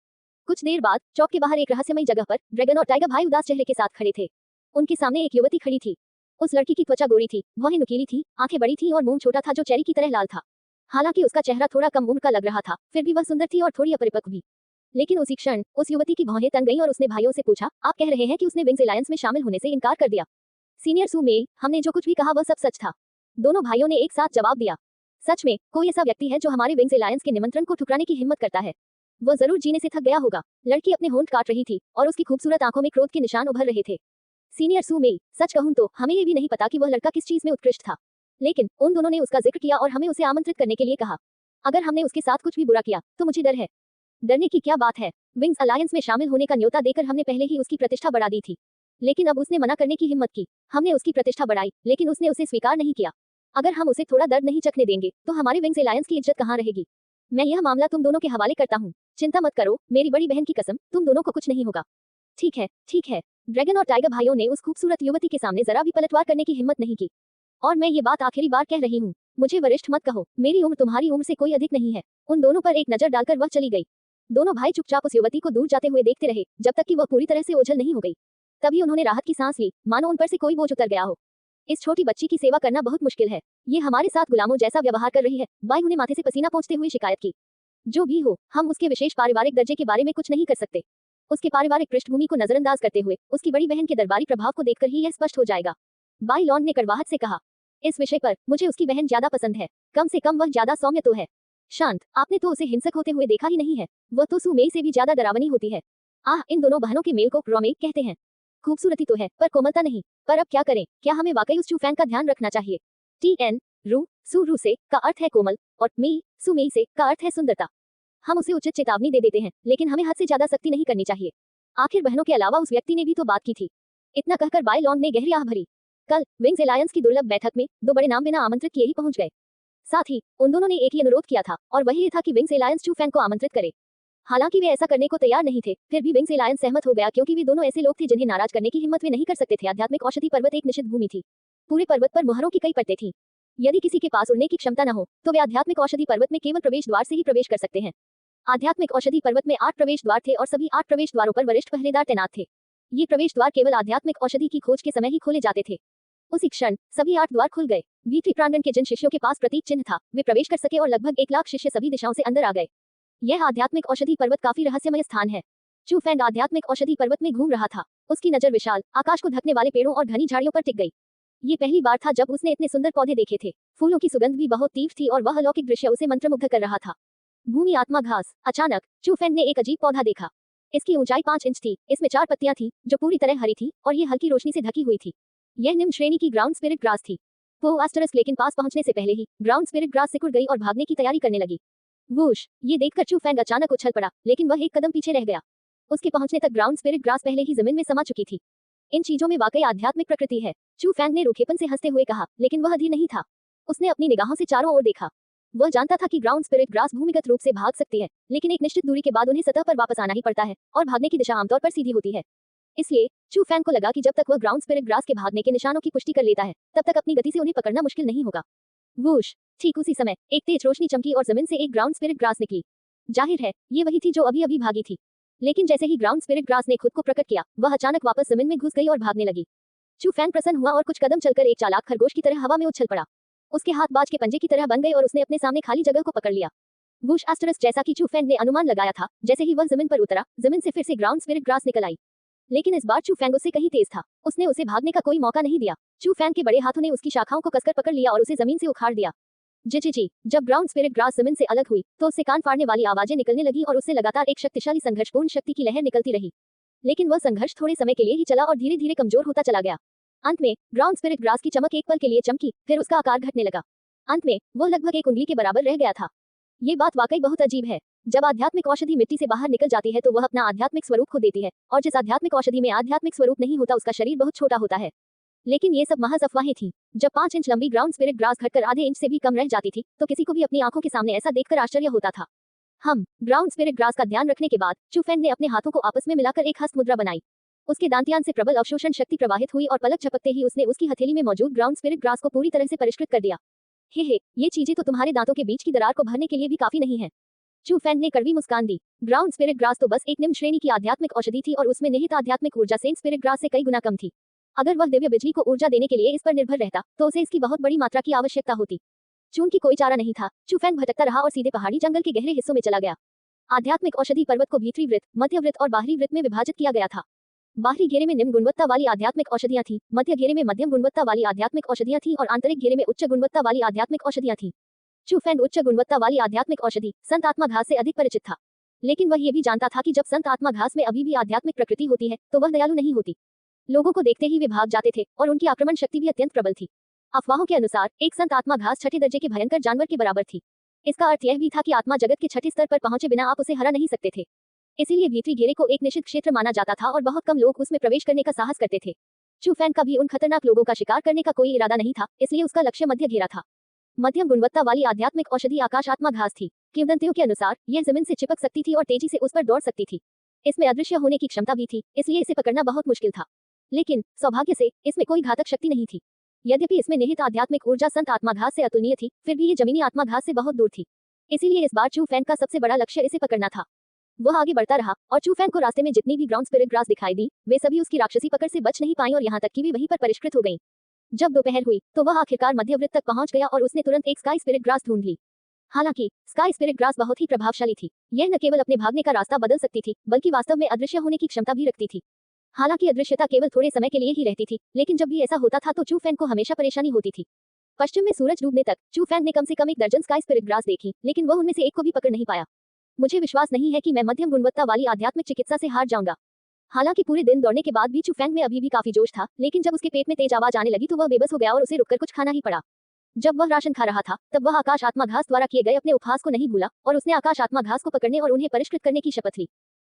कुछ देर बाद चौक के बाहर एक रहस्यमयी जगह पर ड्रैगन और टाइगर भाई उदास चेहरे के साथ खड़े थे। उनके सामने एक युवती खड़ी थी। उस लड़की की त्वचा गोरी थी, भौहें नुकीली थी, आंखें बड़ी थी और मुंह छोटा था जो चेरी की तरह लाल था। हालांकि उसका चेहरा थोड़ा कम उम्र का लग रहा था, फिर भी वह सुंदर थी और थोड़ी अपरिपक्व भी। लेकिन उसी क्षण उस युवती की भौहें तन गईं और उसने भाइयों से पूछा, आप कह रहे हैं कि उसने विंग्स एलायंस में शामिल होने से इनकार कर दिया? सीनियर सू मेई, हमने जो कुछ भी कहा वह सब सच था। दोनों भाइयों ने एक साथ जवाब दिया। सच में कोई ऐसा व्यक्ति है जो हमारे विंग्स एलायंस के निमंत्रण को ठुकराने की हिम्मत करता है? वह जरूर जीने से थक गया होगा। लड़की अपने होंठ काट रही थी और उसकी खूबसूरत आंखों में क्रोध के निशान उभर रहे थे। सीनियर सू मेई, सच कहूं तो हमें ये भी नहीं पता कि वह लड़का किस चीज में उत्कृष्ट था, लेकिन उन दोनों ने उसका जिक्र किया और हमें उसे आमंत्रित करने के लिए कहा। अगर हमने उसके साथ कुछ भी बुरा किया तो मुझे डर है। डरने की क्या बात है? विंग्स अलायंस में शामिल होने का न्योता देकर हमने पहले ही उसकी प्रतिष्ठा बढ़ा दी थी, लेकिन अब उसने मना करने की हिम्मत की। हमने उसकी प्रतिष्ठा बढ़ाई, लेकिन उसने उसे स्वीकार नहीं किया। अगर हम उसे थोड़ा दर्द नहीं चखने देंगे तो हमारे विंग्स एलायंस की इज्जत कहाँ रहेगी। मैं यह मामला तुम दोनों के हवाले करता हूँ। चिंता मत करो मेरी बड़ी बहन की कसम, तुम दोनों को कुछ नहीं होगा। ठीक है, ठीक है। ड्रैगन और टाइगर भाइयों ने उस खूबसूरत युवती के सामने जरा भी पलटवार करने की हिम्मत नहीं की। और मैं ये बात आखिरी बार कह रही हूँ, मुझे वरिष्ठ मत कहो, मेरी उम्र तुम्हारी उम्र से कोई अधिक नहीं है। उन दोनों पर एक नजर डालकर वह चली गई। दोनों भाई चुपचाप उस युवती को दूर जाते हुए देखते रहे जब तक कि वह पूरी तरह से ओझल नहीं हो गई। तभी उन्होंने राहत की सांस ली, मानो उन पर से कोई बोझ उतर गया हो। इस छोटी बच्ची की सेवा करना बहुत मुश्किल है, ये हमारे साथ गुलामों जैसा व्यवहार कर रही है। बाई उन्हें माथे से पसीना पोंछते हुए शिकायत की। जो भी हो, हम उसके विशेष पारिवारिक दर्जे के बारे में कुछ नहीं कर सकते। उसके पारिवारिक पृष्ठभूमि को नजरअंदाज करते हुए उसकी बड़ी बहन के दरबारी प्रभाव को देखकर ही यह स्पष्ट हो जाएगा। बाई लॉन ने कड़वाहट से कहा, इस विषय पर मुझे उसकी बहन ज्यादा पसंद है। कम से कम वह ज्यादा सौम्य तो है। शांत, आपने तो उसे हिंसक होते हुए देखा ही नहीं है। वह तो सुमेई से भी ज्यादा डरावनी होती है। आह, इन दोनों बहनों के मेल को रोमेक कहते हैं। खूबसूरती तो है पर कोमलता नहीं। पर अब क्या करें, क्या हमें वाकई उस चूफैंग का ध्यान रखना चाहिए। TN रू सु रू से का अर्थ है कोमल और मी सुमेई से का अर्थ है सुंदरता। हम उसे उचित चेतावनी दे देते हैं, लेकिन हमें हद से ज्यादा सख्ती नहीं करनी चाहिए। आखिर बहनों के अलावा उस व्यक्ति ने भी तो बात की थी। इतना कहकर बाई लॉन्ग ने गहरी आह भरी। कल विंग्स एलायंस की दुर्लभ बैठक में दो बड़े नाम बिना आमंत्रित किए ही पहुंच गए। साथ ही उन दोनों ने एक ही अनुरोध किया था और वही ये था कि विंग्स एलायंस चूफैंग को आमंत्रित करे। हालांकि वे ऐसा करने को तैयार नहीं थे, फिर भी विंग्स एलायंस सहमत हो गया क्योंकि वे दोनों ऐसे लोग थे जिन्हें नाराज करने की हिम्मत वे नहीं कर सकते थे। आध्यात्मिक औषधि पर्वत एक निषिद्ध भूमि थी। पूरे पर्वत पर मुहरों की कई परतें थीं। यदि किसी के पास उड़ने की क्षमता न हो तो वे आध्यात्मिक औषधि पर्वत में केवल प्रवेश द्वार से ही प्रवेश कर सकते हैं। आध्यात्मिक औषधि पर्वत में 8 प्रवेश द्वार थे और सभी 8 प्रवेश द्वारों पर वरिष्ठ पहरेदार तैनात थे। ये प्रवेश द्वार केवल आध्यात्मिक औषधि की खोज के समय ही खोले जाते थे। उसी क्षण सभी 8 द्वार खुल गए। भीतरी प्रांगण के जिन शिष्यों के पास प्रतीक चिन्ह था वे प्रवेश कर सके और लगभग 1 लाख शिष्य सभी दिशाओं से अंदर आ गए। यह आध्यात्मिक औषधि पर्वत काफी रहस्यमय स्थान है। चूफैंग आध्यात्मिक औषधि पर्वत में घूम रहा था। उसकी नजर विशाल आकाश को ढकने वाले पेड़ों और घनी झाड़ियों पर टिक गई। ये पहली बार था जब उसने इतने सुंदर पौधे देखे थे। फूलों की सुगंध भी बहुत तीव्र थी और वह अलौकिक दृश्य उसे मंत्रमुग्ध कर रहा था। भूमि आत्मा घास। अचानक चूफैंग ने एक अजीब पौधा देखा। इसकी ऊंचाई 5 इंच थी, इसमें 4 पत्तियां थी जो पूरी तरह हरी थी और ये हल्की रोशनी से ढकी हुई थी। यह निम्न श्रेणी की ग्राउंड स्पिरिट ग्रास थी। वो एस्टरिस्क लेकिन पास पहुंचने से पहले ही ग्राउंड स्पिरिट ग्रास सिकुड़ गई और भागने की तैयारी करने लगी। वूश, ये देखकर चूफैंग अचानक उछल पड़ा, लेकिन वह एक कदम पीछे रह गया। उसके पहुंचने तक ग्राउंड स्पिरिट ग्रास पहले ही जमीन में समा चुकी थी। इन चीजों में वाकई आध्यात्मिक प्रकृति है, चूफैंग ने रूखेपन से हंसते हुए कहा, लेकिन वह अधीर नहीं था। उसने अपनी निगाहों से चारों ओर देखा। वह जानता था कि ग्राउंड स्पिरिट ग्रास भूमिगत रूप से भाग सकती है, लेकिन एक निश्चित दूरी के बाद उन्हें सतह पर वापस आना ही पड़ता है और भागने की दिशा आमतौर पर सीधी होती है। इसलिए चूफैंग को लगा कि जब तक वह ग्राउंड स्पिरिट ग्रास के भागने के निशानों की पुष्टि कर लेता है, तब तक अपनी गति से उन्हें पकड़ना मुश्किल नहीं होगा। वूश, ठीक उसी समय एक तेज रोशनी चमकी और जमीन से एक ग्राउंड स्पिरिट ग्रास निकली। जाहिर है ये वही थी जो अभी अभी भागी थी। लेकिन जैसे ही ग्राउंड स्पिरिट ग्रास ने खुद को प्रकट किया, वह अचानक वापस जमीन में घुस गई और भागने लगी। चूफैंग प्रसन्न हुआ और कुछ कदम चलकर एक चालाक खरगोश की तरह हवा में उछल पड़ा। उसके हाथ बाज के पंजे की तरह बन गए और उसने अपने सामने खाली जगह को पकड़ लिया। वूश एस्टरिस्क जैसा कि चूफैंग ने अनुमान लगाया था, जैसे ही वह जमीन पर उतरा, जमीन से फिर से ग्राउंड स्पिरिट ग्रास निकल आई। लेकिन इस बार चूफैंग उससे कहीं तेज था। उसने उसे भागने का कोई मौका नहीं दिया। चूफैंग के बड़े हाथों ने उसकी शाखाओं को कसकर पकड़ लिया और उसे जमीन से उखाड़ दिया। जी। जब ग्राउंड स्पिरिट ग्रास जमीन से अलग हुई तो उससे कान फाड़ने वाली आवाजें निकलने लगी और उससे लगातार एक शक्तिशाली संघर्षपूर्ण शक्ति की लहर निकलती रही। लेकिन वह संघर्ष थोड़े समय के लिए ही चला और धीरे धीरे कमजोर होता चला गया। अंत में ग्राउंड स्पिरिट ग्रास की चमक एक पल के लिए चमकी, फिर उसका आकार घटने लगा। अंत में वह लगभग 1 उंगली के बराबर रह गया था। ये बात वाकई बहुत अजीब है। जब आध्यात्मिक औषधि मिट्टी से बाहर निकल जाती है तो वह अपना आध्यात्मिक स्वरूप खो देती है, और जिस आध्यात्मिक औषधि में आध्यात्मिक स्वरूप नहीं होता उसका शरीर बहुत छोटा होता है। लेकिन ये सब महज अफवाहें थीं। जब 5 इंच लंबी ग्राउंड स्पिरिट ग्रास घटकर आधे इंच से भी कम रह जाती थी तो किसी को भी अपनी आंखों के सामने ऐसा देखकर आश्चर्य होता था। ग्राउंड स्पिरिट ग्रास का ध्यान रखने के बाद चूफैंग ने अपने हाथों को आपस में मिलाकर एक हस्त मुद्रा बनाई। उसके दांतियान से प्रबल अवशोषण शक्ति प्रवाहित हुई और पलक झपकते ही उसने उसकी हथेली में मौजूद ग्राउंड स्पिरिट ग्रास को पूरी तरह से परिष्कृत कर दिया। हे, ये चीजें तो तुम्हारे दांतों के बीच की दरार को भरने के लिए भी काफी नहीं है। चूफैंग ने कड़वी मुस्कान दी। ग्राउंड स्पिरिट ग्रास तो बस एक निम्न श्रेणी की आध्यात्मिक औषधि थी और उसमें निहित आध्यात्मिक ऊर्जा सेंट स्पिरिट ग्रास से कई गुना कम थी। अगर वह दिव्य बिजली को ऊर्जा देने के लिए इस पर निर्भर रहता तो उसे इसकी बहुत बड़ी मात्रा की आवश्यकता होती। चूंकि कोई चारा नहीं था, चूफैंग भटकता रहा और सीधे पहाड़ी जंगल के गहरे हिस्सों में चला गया। आध्यात्मिक औषधि पर्वत को भीतरी वृत्त, मध्य वृत्त और बाहरी वृत्त में विभाजित किया गया था। बाहरी घेरे में निम्न गुणवत्ता वाली आध्यात्मिक औषधियां थीं, मध्य घेरे में मध्यम गुणवत्ता वाली आध्यात्मिक औषधियां थीं और आंतरिक घेरे में उच्च गुणवत्ता वाली आध्यात्मिक औषधियां थीं। चूफैंग उच्च गुणवत्ता वाली आध्यात्मिक औषधि संत आत्मा घास से अधिक परिचित था, लेकिन वह ये भी जानता था कि जब संत आत्मा घास में अभी भी आध्यात्मिक प्रकृति होती है तो वह दयालु नहीं होती। लोगों को देखते ही वे भाग जाते थे और उनकी आक्रमण शक्ति भी अत्यंत प्रबल थी। अफवाहों के अनुसार एक संत आत्मा घास 6ठे दर्जे के भयंकर जानवर के बराबर थी। इसका अर्थ यह भी था कि आत्मा जगत के 6ठे स्तर पर पहुंचे बिना आप उसे हरा नहीं सकते थे। इसीलिए भीतरी घेरे को एक निश्चित क्षेत्र माना जाता था और बहुत कम लोग उसमें प्रवेश करने का साहस करते थे। चू फैंग का भी उन खतरनाक लोगों का शिकार करने का कोई इरादा नहीं था, इसलिए उसका लक्ष्य मध्य घेरा था। मध्यम गुणवत्ता वाली आध्यात्मिक औषधि आकाश आत्मा घास थी। किंवदंतियों के अनुसार यह जमीन से चिपक सकती थी और तेजी से उस पर दौड़ सकती थी। इसमें अदृश्य होने की क्षमता भी थी, इसलिए इसे पकड़ना बहुत मुश्किल था। लेकिन सौभाग्य से इसमें कोई घातक शक्ति नहीं थी। यद्यपि इसमें निहित आध्यात्मिक ऊर्जा संत आत्मा घास से अतुलनीय थी, फिर भी ये जमीनी आत्मा घास से बहुत दूर थी। इसीलिए इस बार चू फैंग का सबसे बड़ा लक्ष्य इसे पकड़ना था। वह आगे बढ़ता रहा और चू फैंग को रास्ते में जितनी भी ग्राउंड स्पिरिट ग्रास दिखाई दी, वे सभी उसकी राक्षसी पकड़ से बच नहीं पाई और यहाँ तक कि वे वहीं पर परिष्कृत हो गईं। जब दोपहर हुई तो वह आखिरकार मध्यवृत्त तक पहुंच गया और उसने तुरंत एक स्काई स्पिरिट ग्रास ढूंढ ली। हालांकि स्काई स्पिरिट ग्रास बहुत ही प्रभावशाली थी। यह न केवल अपने भागने का रास्ता बदल सकती थी, बल्कि वास्तव में अदृश्य होने की क्षमता भी रखती थी। हालांकि अदृश्यता केवल थोड़े समय के लिए ही रहती थी, लेकिन जब भी ऐसा होता था तो चू फैंग को हमेशा परेशानी होती थी। पश्चिम में सूरज डूबने तक चू फैंग ने कम से कम एक दर्जन स्काई स्पिरिट ग्रास देखी, लेकिन वह उनमें से एक को भी पकड़ नहीं पाया। मुझे विश्वास नहीं है कि मैं मध्यम गुणवत्ता वाली आध्यात्मिक चिकित्सा से हार जाऊंगा। हालांकि पूरे दिन दौड़ने के बाद भी चू फैंग में अभी भी काफी जोश था, लेकिन जब उसके पेट में तेज आवाज आने लगी तो वह बेबस हो गया और उसे रुककर कुछ खाना ही पड़ा। जब वह राशन खा रहा था तब वह आकाश आत्मा घास द्वारा किए गए अपने उपहास को नहीं भूला और उसने आकाश आत्मा घास को पकड़ने और उन्हें परिष्कृत करने की शपथ ली।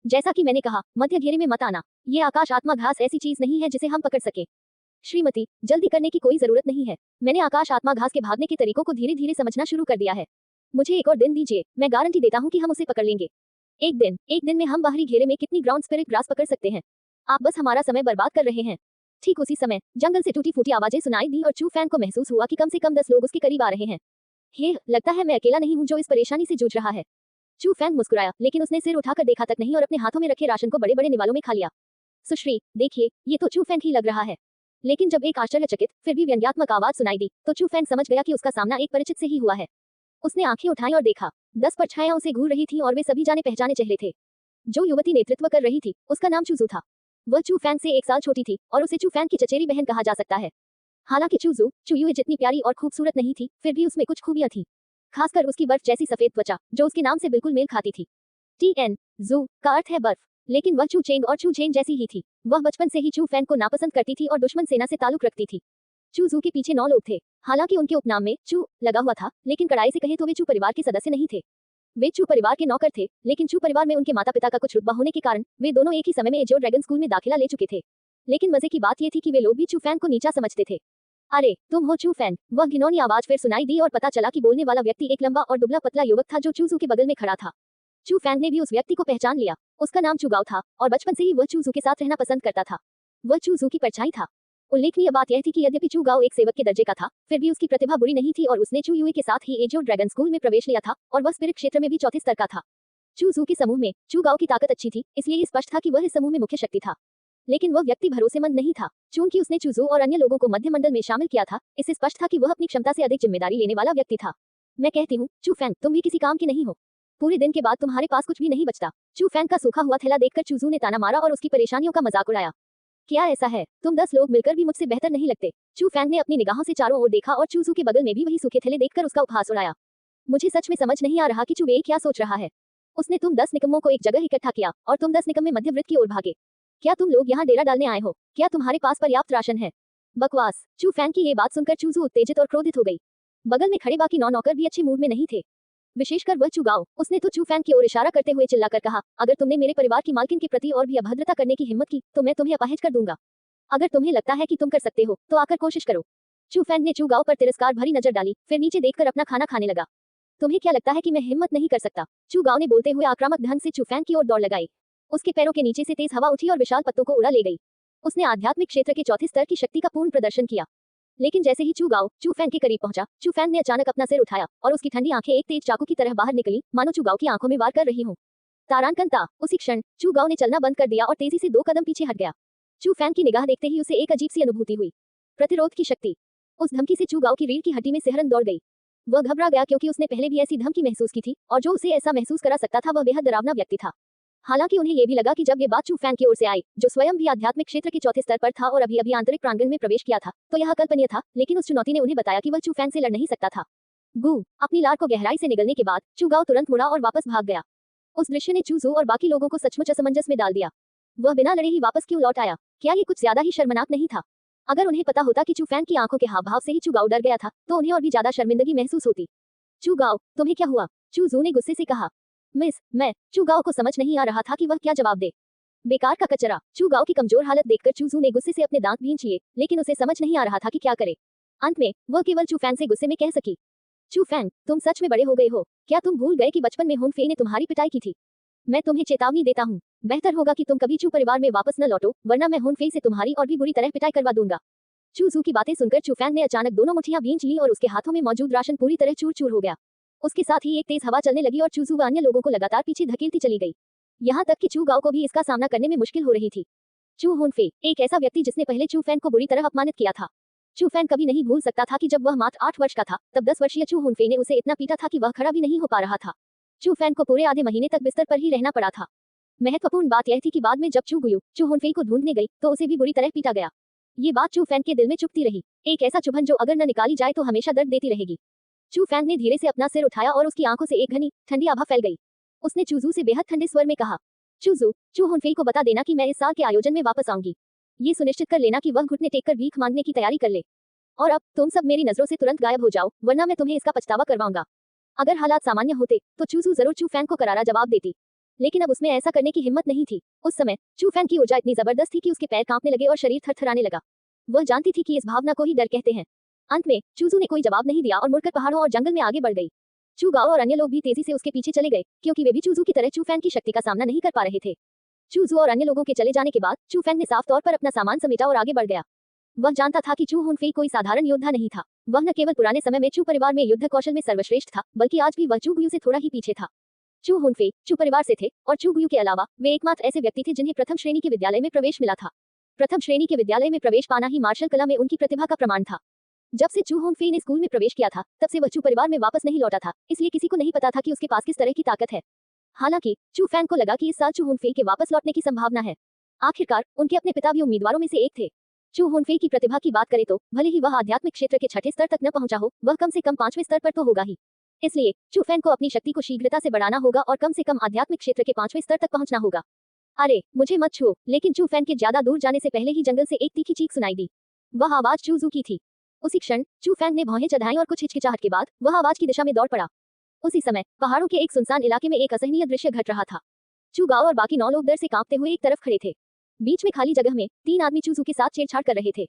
जैसा कि मैंने कहा, मध्य घेरे में मत आना। ये आकाश आत्मा घास ऐसी चीज नहीं है जिसे हम पकड़ सके। श्रीमती, जल्दी करने की कोई जरूरत नहीं है। मैंने आकाश आत्मा घास के भागने के तरीकों को धीरे धीरे समझना शुरू कर दिया है। मुझे एक और दिन दीजिए, मैं गारंटी देता हूँ कि हम उसे पकड़ लेंगे। एक दिन में हम बाहरी घेरे में कितनी ग्राउंड स्पिरिट ग्रास पकड़ सकते हैं? आप बस हमारा समय बर्बाद कर रहे हैं। ठीक उसी समय जंगल से टूटी फूटी आवाजें सुनाई दी और चू फैंग को महसूस हुआ कि कम से कम 10 लोग उसके करीब आ रहे हैं। हे, लगता है मैं अकेला नहीं हूँ जो इस परेशानी से जूझ रहा है। चू फैंग मुस्कुराया, लेकिन उसने सिर उठाकर देखा तक नहीं और अपने हाथों में रखे राशन को बड़े बड़े निवालों में खा लिया। सुश्री, देखिए, ये तो चू फैंग ही लग रहा है। लेकिन जब एक आश्चर्यचकित फिर भी व्यंग्यात्मक आवाज सुनाई दी तो चू फैंग समझ गया कि उसका सामना एक परिचित से ही हुआ है। उसने आंखें उठाई और देखा 10 परछाइयां उसे घूर रही थी और वे सभी जाने पहचाने चेहरे थे। जो युवती नेतृत्व कर रही थी उसका नाम चूजू था। वह चू फैंग से 1 साल छोटी थी और उसे चू फैंग की चचेरी बहन कहा जा सकता है। हालांकि चूयुए जितनी प्यारी और खूबसूरत नहीं थी, फिर भी उसमें कुछ खूबियां थी, खासकर उसकी बर्फ जैसी सफेद त्वचा जो उसके नाम से बिल्कुल मेल खाती थी। TN जू का अर्थ है बर्फ, लेकिन वह चू चेंग और चू चेंग जैसी ही थी। वह बचपन से ही चू फैंग को नापसंद करती थी और दुश्मन सेना से ताल्लुक रखती थी। चू जू के पीछे 9 लोग थे। हालांकि उनके उपनाम में चू लगा हुआ था, लेकिन कड़ाई से कहें तो वे चू परिवार के सदस्य नहीं थे। वे चू परिवार के नौकर थे, लेकिन चू परिवार में उनके माता पिता का कुछ रुतबा होने के कारण वे दोनों एक ही समय में एजियो ड्रैगन स्कूल में दाखिला ले चुके थे। लेकिन मजे की बात यह थी कि वे लोग भी चू फैंग को नीचा समझते थे। अरे, तुम हो चू फैंग? वह घिनौनी आवाज फिर सुनाई दी और पता चला कि बोलने वाला व्यक्ति एक लंबा और दुबला पतला युवक था जो चूजू के बगल में खड़ा था। चू फैंग ने भी उस व्यक्ति को पहचान लिया। उसका नाम चुगाओ था और बचपन से ही वह चूजू के साथ रहना पसंद करता था। वह चूजू की परछाई था। उल्लेखनीय बात यह थी कि यद्यपि चुगाओ एक सेवक के दर्जे का था, फिर भी उसकी प्रतिभा बुरी नहीं थी और उसने चूयुए के साथ ही एजियो ड्रैगन स्कूल में प्रवेश लिया था और वह स्पिरिट क्षेत्र में भी चौथे स्तर का था। चूजू के समूह में चुगाओ की ताकत अच्छी थी, इसलिए ये स्पष्ट था कि वह इस समूह में मुख्य शक्ति था। लेकिन वह व्यक्ति भरोसेमंद नहीं था। चूंकि उसने चूजू और अन्य लोगों को मध्य मंडल में शामिल किया था, इससे स्पष्ट था कि वह अपनी क्षमता से अधिक जिम्मेदारी लेने वाला व्यक्ति था। मैं कहती हूँ, चू फैंग, तुम भी किसी काम की नहीं हो। पूरे दिन के बाद तुम्हारे पास कुछ भी नहीं बचता। चू फैंग का सूखा हुआ थैला देखकर चूजू ने ताना मारा और उसकी परेशानियों का मजाक उड़ाया। क्या ऐसा है? तुम 10 लोग मिलकर भी मुझसे बेहतर नहीं लगते। चू फैंग ने अपनी निगाहों से चारों ओर देखा और चूजू के बगल में भी वही सूखे थैले देखकर उसका उपहास उड़ाया। मुझे सच में समझ नहीं आ रहा कि चूवे क्या सोच रहा है। उसने तुम 10 निकम्मों को एक जगह इकट्ठा किया और तुम 10 निकम्मे मध्यवृत्त की ओर भागे। क्या तुम लोग यहाँ डेरा डालने आए हो? क्या तुम्हारे पास पर्याप्त राशन है? बकवास। चू फैंग की ये बात सुनकर चूजू उत्तेजित और क्रोधित हो गई। बगल में खड़े बाकी 9 नौकर भी अच्छे मूड में नहीं थे, विशेषकर वह चुगाओ। उसने तो चू फैंग की ओर इशारा करते हुए चिल्लाकर कहा, अगर तुमने मेरे परिवार की मालकिन के प्रति और भी अभद्रता करने की हिम्मत की तो मैं तुम्हें अपाहिज कर दूंगा। अगर तुम्हें लगता है कि तुम कर सकते हो तो आकर कोशिश करो। चू फैंग ने चुगाओ पर तिरस्कार भरी नजर डाली, फिर नीचे देखकर अपना खाना खाने लगा। तुम्हें क्या लगता है कि मैं हिम्मत नहीं कर सकता? चुगाओ ने बोलते हुए आक्रामक ढंग से चू फैंग की ओर दौड़ लगाई। उसके पैरों के नीचे से तेज हवा उठी और विशाल पत्तों को उड़ा ले गई। उसने आध्यात्मिक क्षेत्र के चौथे स्तर की शक्ति का पूर्ण प्रदर्शन किया। लेकिन जैसे ही चुगाओ चू फैंग के करीब पहुंचा, चू फैंग ने अचानक अपना सिर उठाया और उसकी ठंडी आंखें एक तेज चाकू की तरह बाहर निकली, मानो चुगाओ की आंखों में वार कर रही हों। तारांकन। उसी क्षण चुगाओ ने चलना बंद कर दिया और तेजी से 2 कदम पीछे हट गया। चू फैंग की निगाह देखते ही उसे एक अजीब सी अनुभूति हुई, प्रतिरोध की शक्ति। उस धमकी से चुगाओ की रीढ़ की हड्डी में सिहरन दौड़ गई। वह घबरा गया क्योंकि उसने पहले भी ऐसी धमकी महसूस की थी और जो उसे ऐसा महसूस करा सकता था वह बेहद डरावना व्यक्ति था। हालांकि उन्हें यह भी लगा कि जब ये बात चू फैंग की ओर से आई, जो स्वयं भी आध्यात्मिक क्षेत्र के चौथे स्तर पर था और अभी अभी आंतरिक प्रांगण में प्रवेश किया था, तो यह अकल्पनीय था। लेकिन उस चुनौती ने उन्हें बताया कि वह चू फैंग से लड़ नहीं सकता था। गू। अपनी लार को गहराई से निगलने के बाद चुगाओ तुरंत मुड़ा और वापस भाग गया। उस दृश्य ने चूजू और बाकी लोगों को सचमुच असमंजस में डाल दिया। वह बिना लड़े ही वापस क्यों लौट आया? क्या ये कुछ ज्यादा ही शर्मनाक नहीं था? अगर उन्हें पता होता कि चू फैंग की आंखों के हाव भाव से ही चुगाओ डर गया था, तो उन्हें और भी ज्यादा शर्मिंदगी महसूस होती। चुगाओ, तुम्हें क्या हुआ? चूजू ने गुस्से से कहा। मिस, मैं। चुगाओ को समझ नहीं आ रहा था कि वह क्या जवाब दे। बेकार का कचरा। चू गाओ की कमजोर हालत देखकर चूजू ने गुस्से से अपने दांत भींच लिए, लेकिन उसे समझ नहीं आ रहा था कि क्या करे। अंत में वह केवल चू फैंग से गुस्से में कह सकी, चू फैंग, तुम सच में बड़े हो गए हो। क्या तुम भूल गए कि बचपन में होंग फे ने तुम्हारी पिटाई की थी? मैं तुम्हें चेतावनी देता हूँ, बेहतर होगा कि तुम कभी चू परिवार में वापस न लौटो, वरना मैं होंग फे से तुम्हारी और भी बुरी तरह पिटाई करवा दूंगा। चूजू की बातें सुनकर चू फैंग ने अचानक दोनों मुट्ठियां भींच ली और उसके हाथों में मौजूद राशन पूरी तरह चूर चूर हो गया। उसके साथ ही एक तेज हवा चलने लगी और चूजू व अन्य लोगों को लगातार पीछे धकेलती चली गई। यहाँ तक कि चू गाओ को भी इसका सामना करने में मुश्किल हो रही थी। चू होनफे, एक ऐसा व्यक्ति जिसने पहले चू फैंग को बुरी तरह अपमानित किया था। चू फैंग कभी नहीं भूल सकता था कि जब वह मात्र 8 वर्ष का था, तब 10 वर्षीय चू होनफे ने उसे इतना पीटा था कि वह खड़ा भी नहीं हो पा रहा था। चू फैंग को पूरे आधे महीने तक बिस्तर पर ही रहना पड़ा था। महत्वपूर्ण बात यह थी कि बाद में जब चू गुयू चू होनफे को ढूंढने गई तो उसे भी बुरी तरह पीटा गया। ये बात चू फैंग के दिल में चुभती रही, एक ऐसा चुभन जो अगर न निकाली जाए तो हमेशा दर्द देती रहेगी। चू फैंग ने धीरे से अपना सिर उठाया और उसकी आंखों से एक घनी ठंडी आभा फैल गई। उसने चूजू से बेहद ठंडे स्वर में कहा, चूजू, चू होनफे को बता देना कि मैं इस साल के आयोजन में वापस आऊंगी। ये सुनिश्चित कर लेना कि वह घुटने टेककर भीख मांगने की तैयारी कर ले। और अब तुम सब मेरी नजरों से तुरंत गायब हो जाओ, वरना मैं तुम्हें इसका पछतावा करवाऊंगा। अगर हालात सामान्य होते तो चूजू जरूर चू फैंग को करारा जवाब देती, लेकिन अब उसमें ऐसा करने की हिम्मत नहीं थी। उस समय चू फैंग की ऊर्जा इतनी जबरदस्त थी कि उसके पैर कांपने लगे और शरीर थरथराने लगा। वह जानती थी कि इस भावना को ही डर कहते हैं। अंत में चूजू ने कोई जवाब नहीं दिया और मुड़कर पहाड़ों और जंगल में आगे बढ़ गई। चू गाओ और अन्य लोग भी तेजी से उसके पीछे चले गए, क्योंकि वे भी चूजू की तरह चू फैंग की शक्ति का सामना नहीं कर पा रहे थे। चूजू और अन्य लोगों के चले जाने के बाद चू फैंग ने साफ तौर पर अपना सामान समेटा और आगे बढ़ गया। वह जानता था कि चू होनफे कोई साधारण योद्धा नहीं था। वह न केवल पुराने समय में चू परिवार में युद्ध कौशल में सर्वश्रेष्ठ था, बल्कि आज भी वह चू गुयू से थोड़ा ही पीछे था। चू होनफे चू परिवार से थे और चू गुयू के अलावा वे एकमात्र ऐसे व्यक्ति थे जिन्हें प्रथम श्रेणी के विद्यालय में प्रवेश मिला था। प्रथम श्रेणी के विद्यालय में प्रवेश पाना ही मार्शल कला में उनकी प्रतिभा का प्रमाण था। जब से चू होनफे ने स्कूल में प्रवेश किया था, तब से वह चू परिवार में वापस नहीं लौटा था, इसलिए किसी को नहीं पता था कि उसके पास किस तरह की ताकत है। हालांकि चू फैंग को लगा कि इस साल चू होनफे के वापस लौटने की संभावना है। आखिरकार उनके अपने पिता भी उम्मीदवारों में से एक थे। चू होनफे की प्रतिभा की बात करें तो भले ही वह आध्यात्मिक क्षेत्र के छठे स्तर तक न पहुंचा हो, वह कम से कम 5वें स्तर पर तो होगा ही। इसलिए चू फैंग को अपनी शक्ति को शीघ्रता से बढ़ाना होगा और कम से कम आध्यात्मिक क्षेत्र के 5वें स्तर तक पहुंचना होगा। अरे मुझे मत छुओ, लेकिन चू फैंग के ज्यादा दूर जाने से पहले ही जंगल से एक तीखी चीख सुनाई दी। वह आवाज चूजू की थी। उसी क्षण चू फैंग ने भौहें चढ़ाई और कुछ हिचकिचाहट के बाद वह आवाज की दिशा में दौड़ पड़ा। उसी समय पहाड़ों के एक सुनसान इलाके में एक असहनीय दृश्य घट रहा था। चू गाओ और बाकी 9 लोग डर से कांपते हुए एक तरफ खड़े थे। बीच में खाली जगह में 3 आदमी चूजू के साथ छेड़छाड़ कर रहे थे।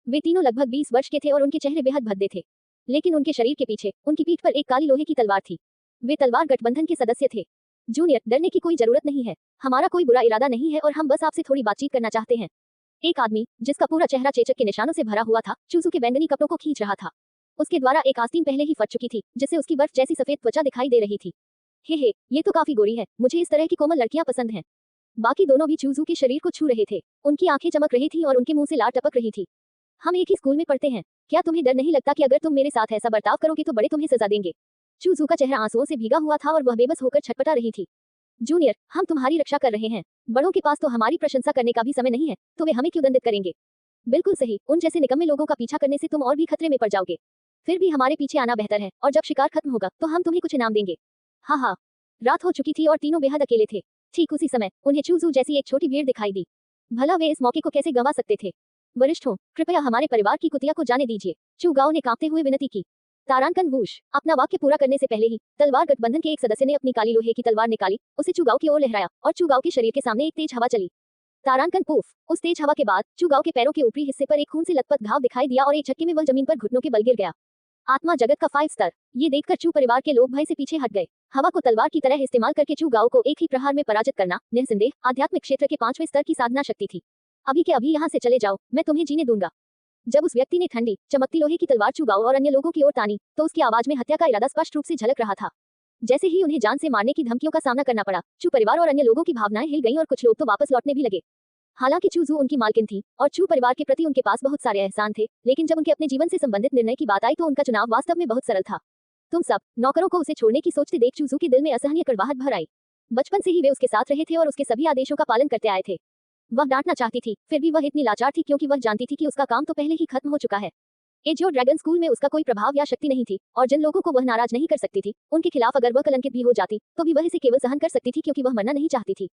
वे तीनों लगभग 20 वर्ष के थे और उनके चेहरे बेहद भद्दे थे, लेकिन उनके शरीर के पीछे उनकी पीठ पर एक काली लोहे की तलवार थी। वे तलवार गठबंधन के सदस्य थे। जूनियर, डरने की कोई जरूरत नहीं है, हमारा कोई बुरा इरादा नहीं है और हम बस आपसे थोड़ी बातचीत करना चाहते हैं। एक आदमी जिसका पूरा चेहरा चेचक के निशानों से भरा हुआ था, चूजू के बैंगनी कपड़ों को खींच रहा था। उसके द्वारा एक आस्तीन पहले ही फट चुकी थी, जिससे उसकी बर्फ जैसी सफेद त्वचा दिखाई दे रही थी। हे, ये तो काफी गोरी है, मुझे इस तरह की कोमल लड़कियां पसंद हैं। बाकी दोनों भी चूजू के शरीर को छू रहे थे। उनकी आंखें चमक रही थी और उनके मुंह से लार टपक रही थी। हम एक ही स्कूल में पढ़ते हैं, क्या तुम्हें डर नहीं लगता कि अगर तुम मेरे साथ ऐसा बर्ताव करोगे तो बड़े तुम्हें सजा देंगे? चूजू का चेहरा आंसुओं से भीगा हुआ था और वह बेबस होकर छटपटा रही थी। जूनियर, हम तुम्हारी रक्षा कर रहे हैं, बड़ों के पास तो हमारी प्रशंसा करने का भी समय नहीं है, तो वे हमें क्यों दंडित करेंगे? बिल्कुल सही, उन जैसे निकम्मे लोगों का पीछा करने से तुम और भी खतरे में पड़ जाओगे। फिर भी हमारे पीछे आना बेहतर है, और जब शिकार खत्म होगा तो हम तुम्हें कुछ इनाम देंगे। हाँ, रात हो चुकी थी और तीनों बेहद अकेले थे। ठीक उसी समय उन्हें चूजू जैसी एक छोटी भीड़ दिखाई दी। भला वे इस मौके को कैसे गंवा सकते थे? वरिष्ठों, कृपया हमारे परिवार की कुतिया को जाने दीजिए, चू गाओ ने कांपते हुए विनती की। तारांकन वूश। अपना वाक्य पूरा करने से पहले ही तलवार गठबंधन के एक सदस्य ने अपनी काली लोहे की तलवार निकाली, उसे चू गाओ की ओर लहराया और चू गाओ के शरीर के सामने एक तेज हवा चली। तारांकन पूफ। उस तेज हवा के बाद चू गाओ के पैरों के ऊपरी हिस्से पर एक खून से लथपथ घाव दिखाई दिया और एक झटके में वह जमीन पर घुटनों के बल गिर गया। आत्मा जगत का 5 स्तर। ये देखकर चू परिवार के लोग भय से पीछे हट गए। हवा को तलवार की तरह इस्तेमाल करके चू गाओ को एक ही प्रहार में पराजित करना निस्संदेह आध्यात्मिक क्षेत्र के 5वें स्तर की साधना शक्ति थी। अभी के अभी यहाँ से चले जाओ, मैं तुम्हें जीने दूंगा। जब उस व्यक्ति ने ठंडी चमकती लोहे की तलवार चू गाओ और अन्य लोगों की ओर तानी, तो उसकी आवाज में हत्या का इरादा स्पष्ट रूप से झलक रहा था। जैसे ही उन्हें जान से मारने की धमकियों का सामना करना पड़ा, चू परिवार और अन्य लोगों की भावनाएं हिल गईं और कुछ लोग तो वापस लौटने भी लगे। हालांकि चूजू उनकी मालकिन थी और चू परिवार के प्रति उनके पास बहुत सारे एहसान थे, लेकिन जब उनके अपने जीवन से संबंधित निर्णय की बात आई तो उनका चुनाव वास्तव में बहुत सरल था। तुम सब नौकरों को उसे छोड़ने की सोचते देख चूजू के दिल में असहनीय कड़वाहट भर आई। बचपन से ही वे उसके साथ रहे थे और उसके सभी आदेशों का पालन करते आए थे। वह डांटना चाहती थी, फिर भी वह इतनी लाचार थी क्योंकि वह जानती थी कि उसका काम तो पहले ही खत्म हो चुका है। एजियो ड्रैगन स्कूल में उसका कोई प्रभाव या शक्ति नहीं थी और जिन लोगों को वह नाराज नहीं कर सकती थी, उनके खिलाफ अगर वह कलंकित भी हो जाती तो भी वह इसे केवल सहन कर सकती थी क्योंकि वह मरना नहीं चाहती थी।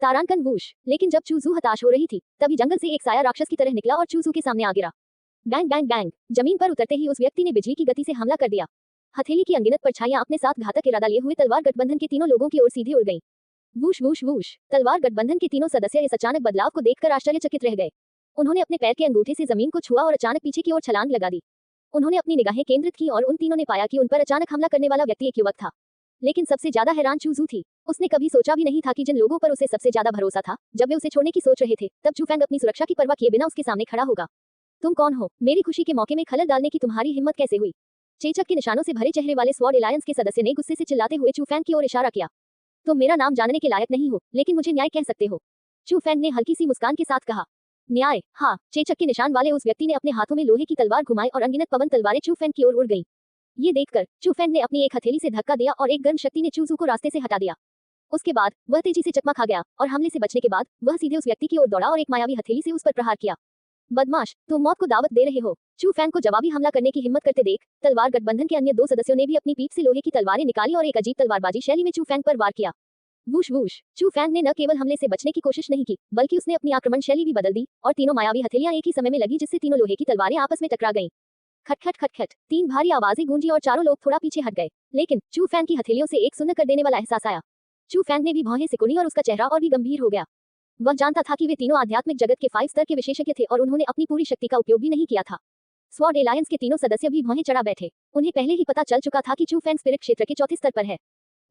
तारांकन वूश। लेकिन जब चूजू हताश हो रही थी, तभी जंगल से एक साया राक्षस की तरह निकला और चूजू के सामने आ गिरा। Bang bang bang. जमीन पर उतरते ही उस व्यक्ति ने बिजली की गति से हमला कर दिया। हथेली की अनगिनत परछाइयां अपने साथ घातक इरादा लिए हुए तलवार गठबंधन के तीनों लोगों की ओर सीधे उड़ गईं। Whoosh whoosh whoosh. तलवार गठबंधन के तीनों सदस्य इस अचानक बदलाव को देखकर आश्चर्यचकित रह गए। उन्होंने अपने पैर के अंगूठे से जमीन को छुआ और अचानक पीछे की ओर छलांग लगा दी। उन्होंने अपनी निगाहें केंद्रित की और उन तीनों ने पाया कि उन पर अचानक हमला करने वाला व्यक्ति एक युवक था। लेकिन सबसे ज्यादा हैरान चूजू थी। उसने कभी सोचा भी नहीं था कि जिन लोगों पर उसे सबसे ज्यादा भरोसा था, जब वे उसे छोड़ने की सोच रहे थे, तब चूफैंग अपनी सुरक्षा की परवाह किए बिना उसके सामने खड़ा होगा। तुम कौन हो? मेरी खुशी के मौके में खलल डालने की तुम्हारी हिम्मत कैसे हुई? चेचक के निशानों से भरे चेहरे वाले स्वॉर्ड एलायंस के सदस्य ने गुस्से से चिल्लाते हुए चूफैंग की ओर इशारा किया। तुम मेरा नाम जानने के लायक नहीं हो, लेकिन मुझे न्याय कह सकते हो। चूफैंग ने हल्की सी मुस्कान के साथ कहा। न्याय? हाँ। चेचक के निशान वाले उस व्यक्ति ने अपने हाथों में लोहे की तलवार घुमाई और अनगिनत पवन तलवारें चूफैंग की ओर उड़ गईं। ये देखकर चूफैंग ने अपनी एक हथेली से धक्का दिया और एक गर्म शक्ति ने चूजू को रास्ते से हटा दिया। उसके बाद वह तेजी से चकमा खा गया और हमले से बचने के बाद वह सीधे उस व्यक्ति की ओर दौड़ा और एक मायावी हथेली से उस पर प्रहार किया। बदमाश, तुम मौत को दावत दे रहे हो। चूफैंग को जवाबी हमला करने की हिम्मत करते देख तलवार गठबंधन के अन्य दो सदस्यों ने भी अपनी पीठ से लोहे की तलवारें निकाली और एक अजीब तलवारबाजी शैली में चूफैंग पर वार किया। Whoosh whoosh. चूफैंग ने न केवल हमले से बचने की कोशिश नहीं की, बल्कि उसने अपनी आक्रमण शैली भी बदल दी और तीनों मायावी हथेलियां एक ही समय में लगी, जिससे तीनों लोहे की तलवारें आपस में टकरा गईं। खटखट खटखट। तीन भारी आवाजें गूंजी और चारों लोग थोड़ा पीछे हट गए, लेकिन चूफैंग की हथेलियों से एक सुन्न कर देने वाला एहसास आया। चूफैंग ने भी भौहें सिकुड़ी और उसका चेहरा और भी गंभीर हो गया। वह जानता था कि वे तीनों आध्यात्मिक जगत के 5 स्तर के विशेषज्ञ थे और उन्होंने अपनी पूरी शक्ति का उपयोग भी नहीं किया था। स्वॉर्ड एलायंस के तीनों सदस्य भी भौहें चढ़ा बैठे। उन्हें पहले ही पता चल चुका था कि चूफैंग स्पिरिट क्षेत्र के चौथे स्तर पर है।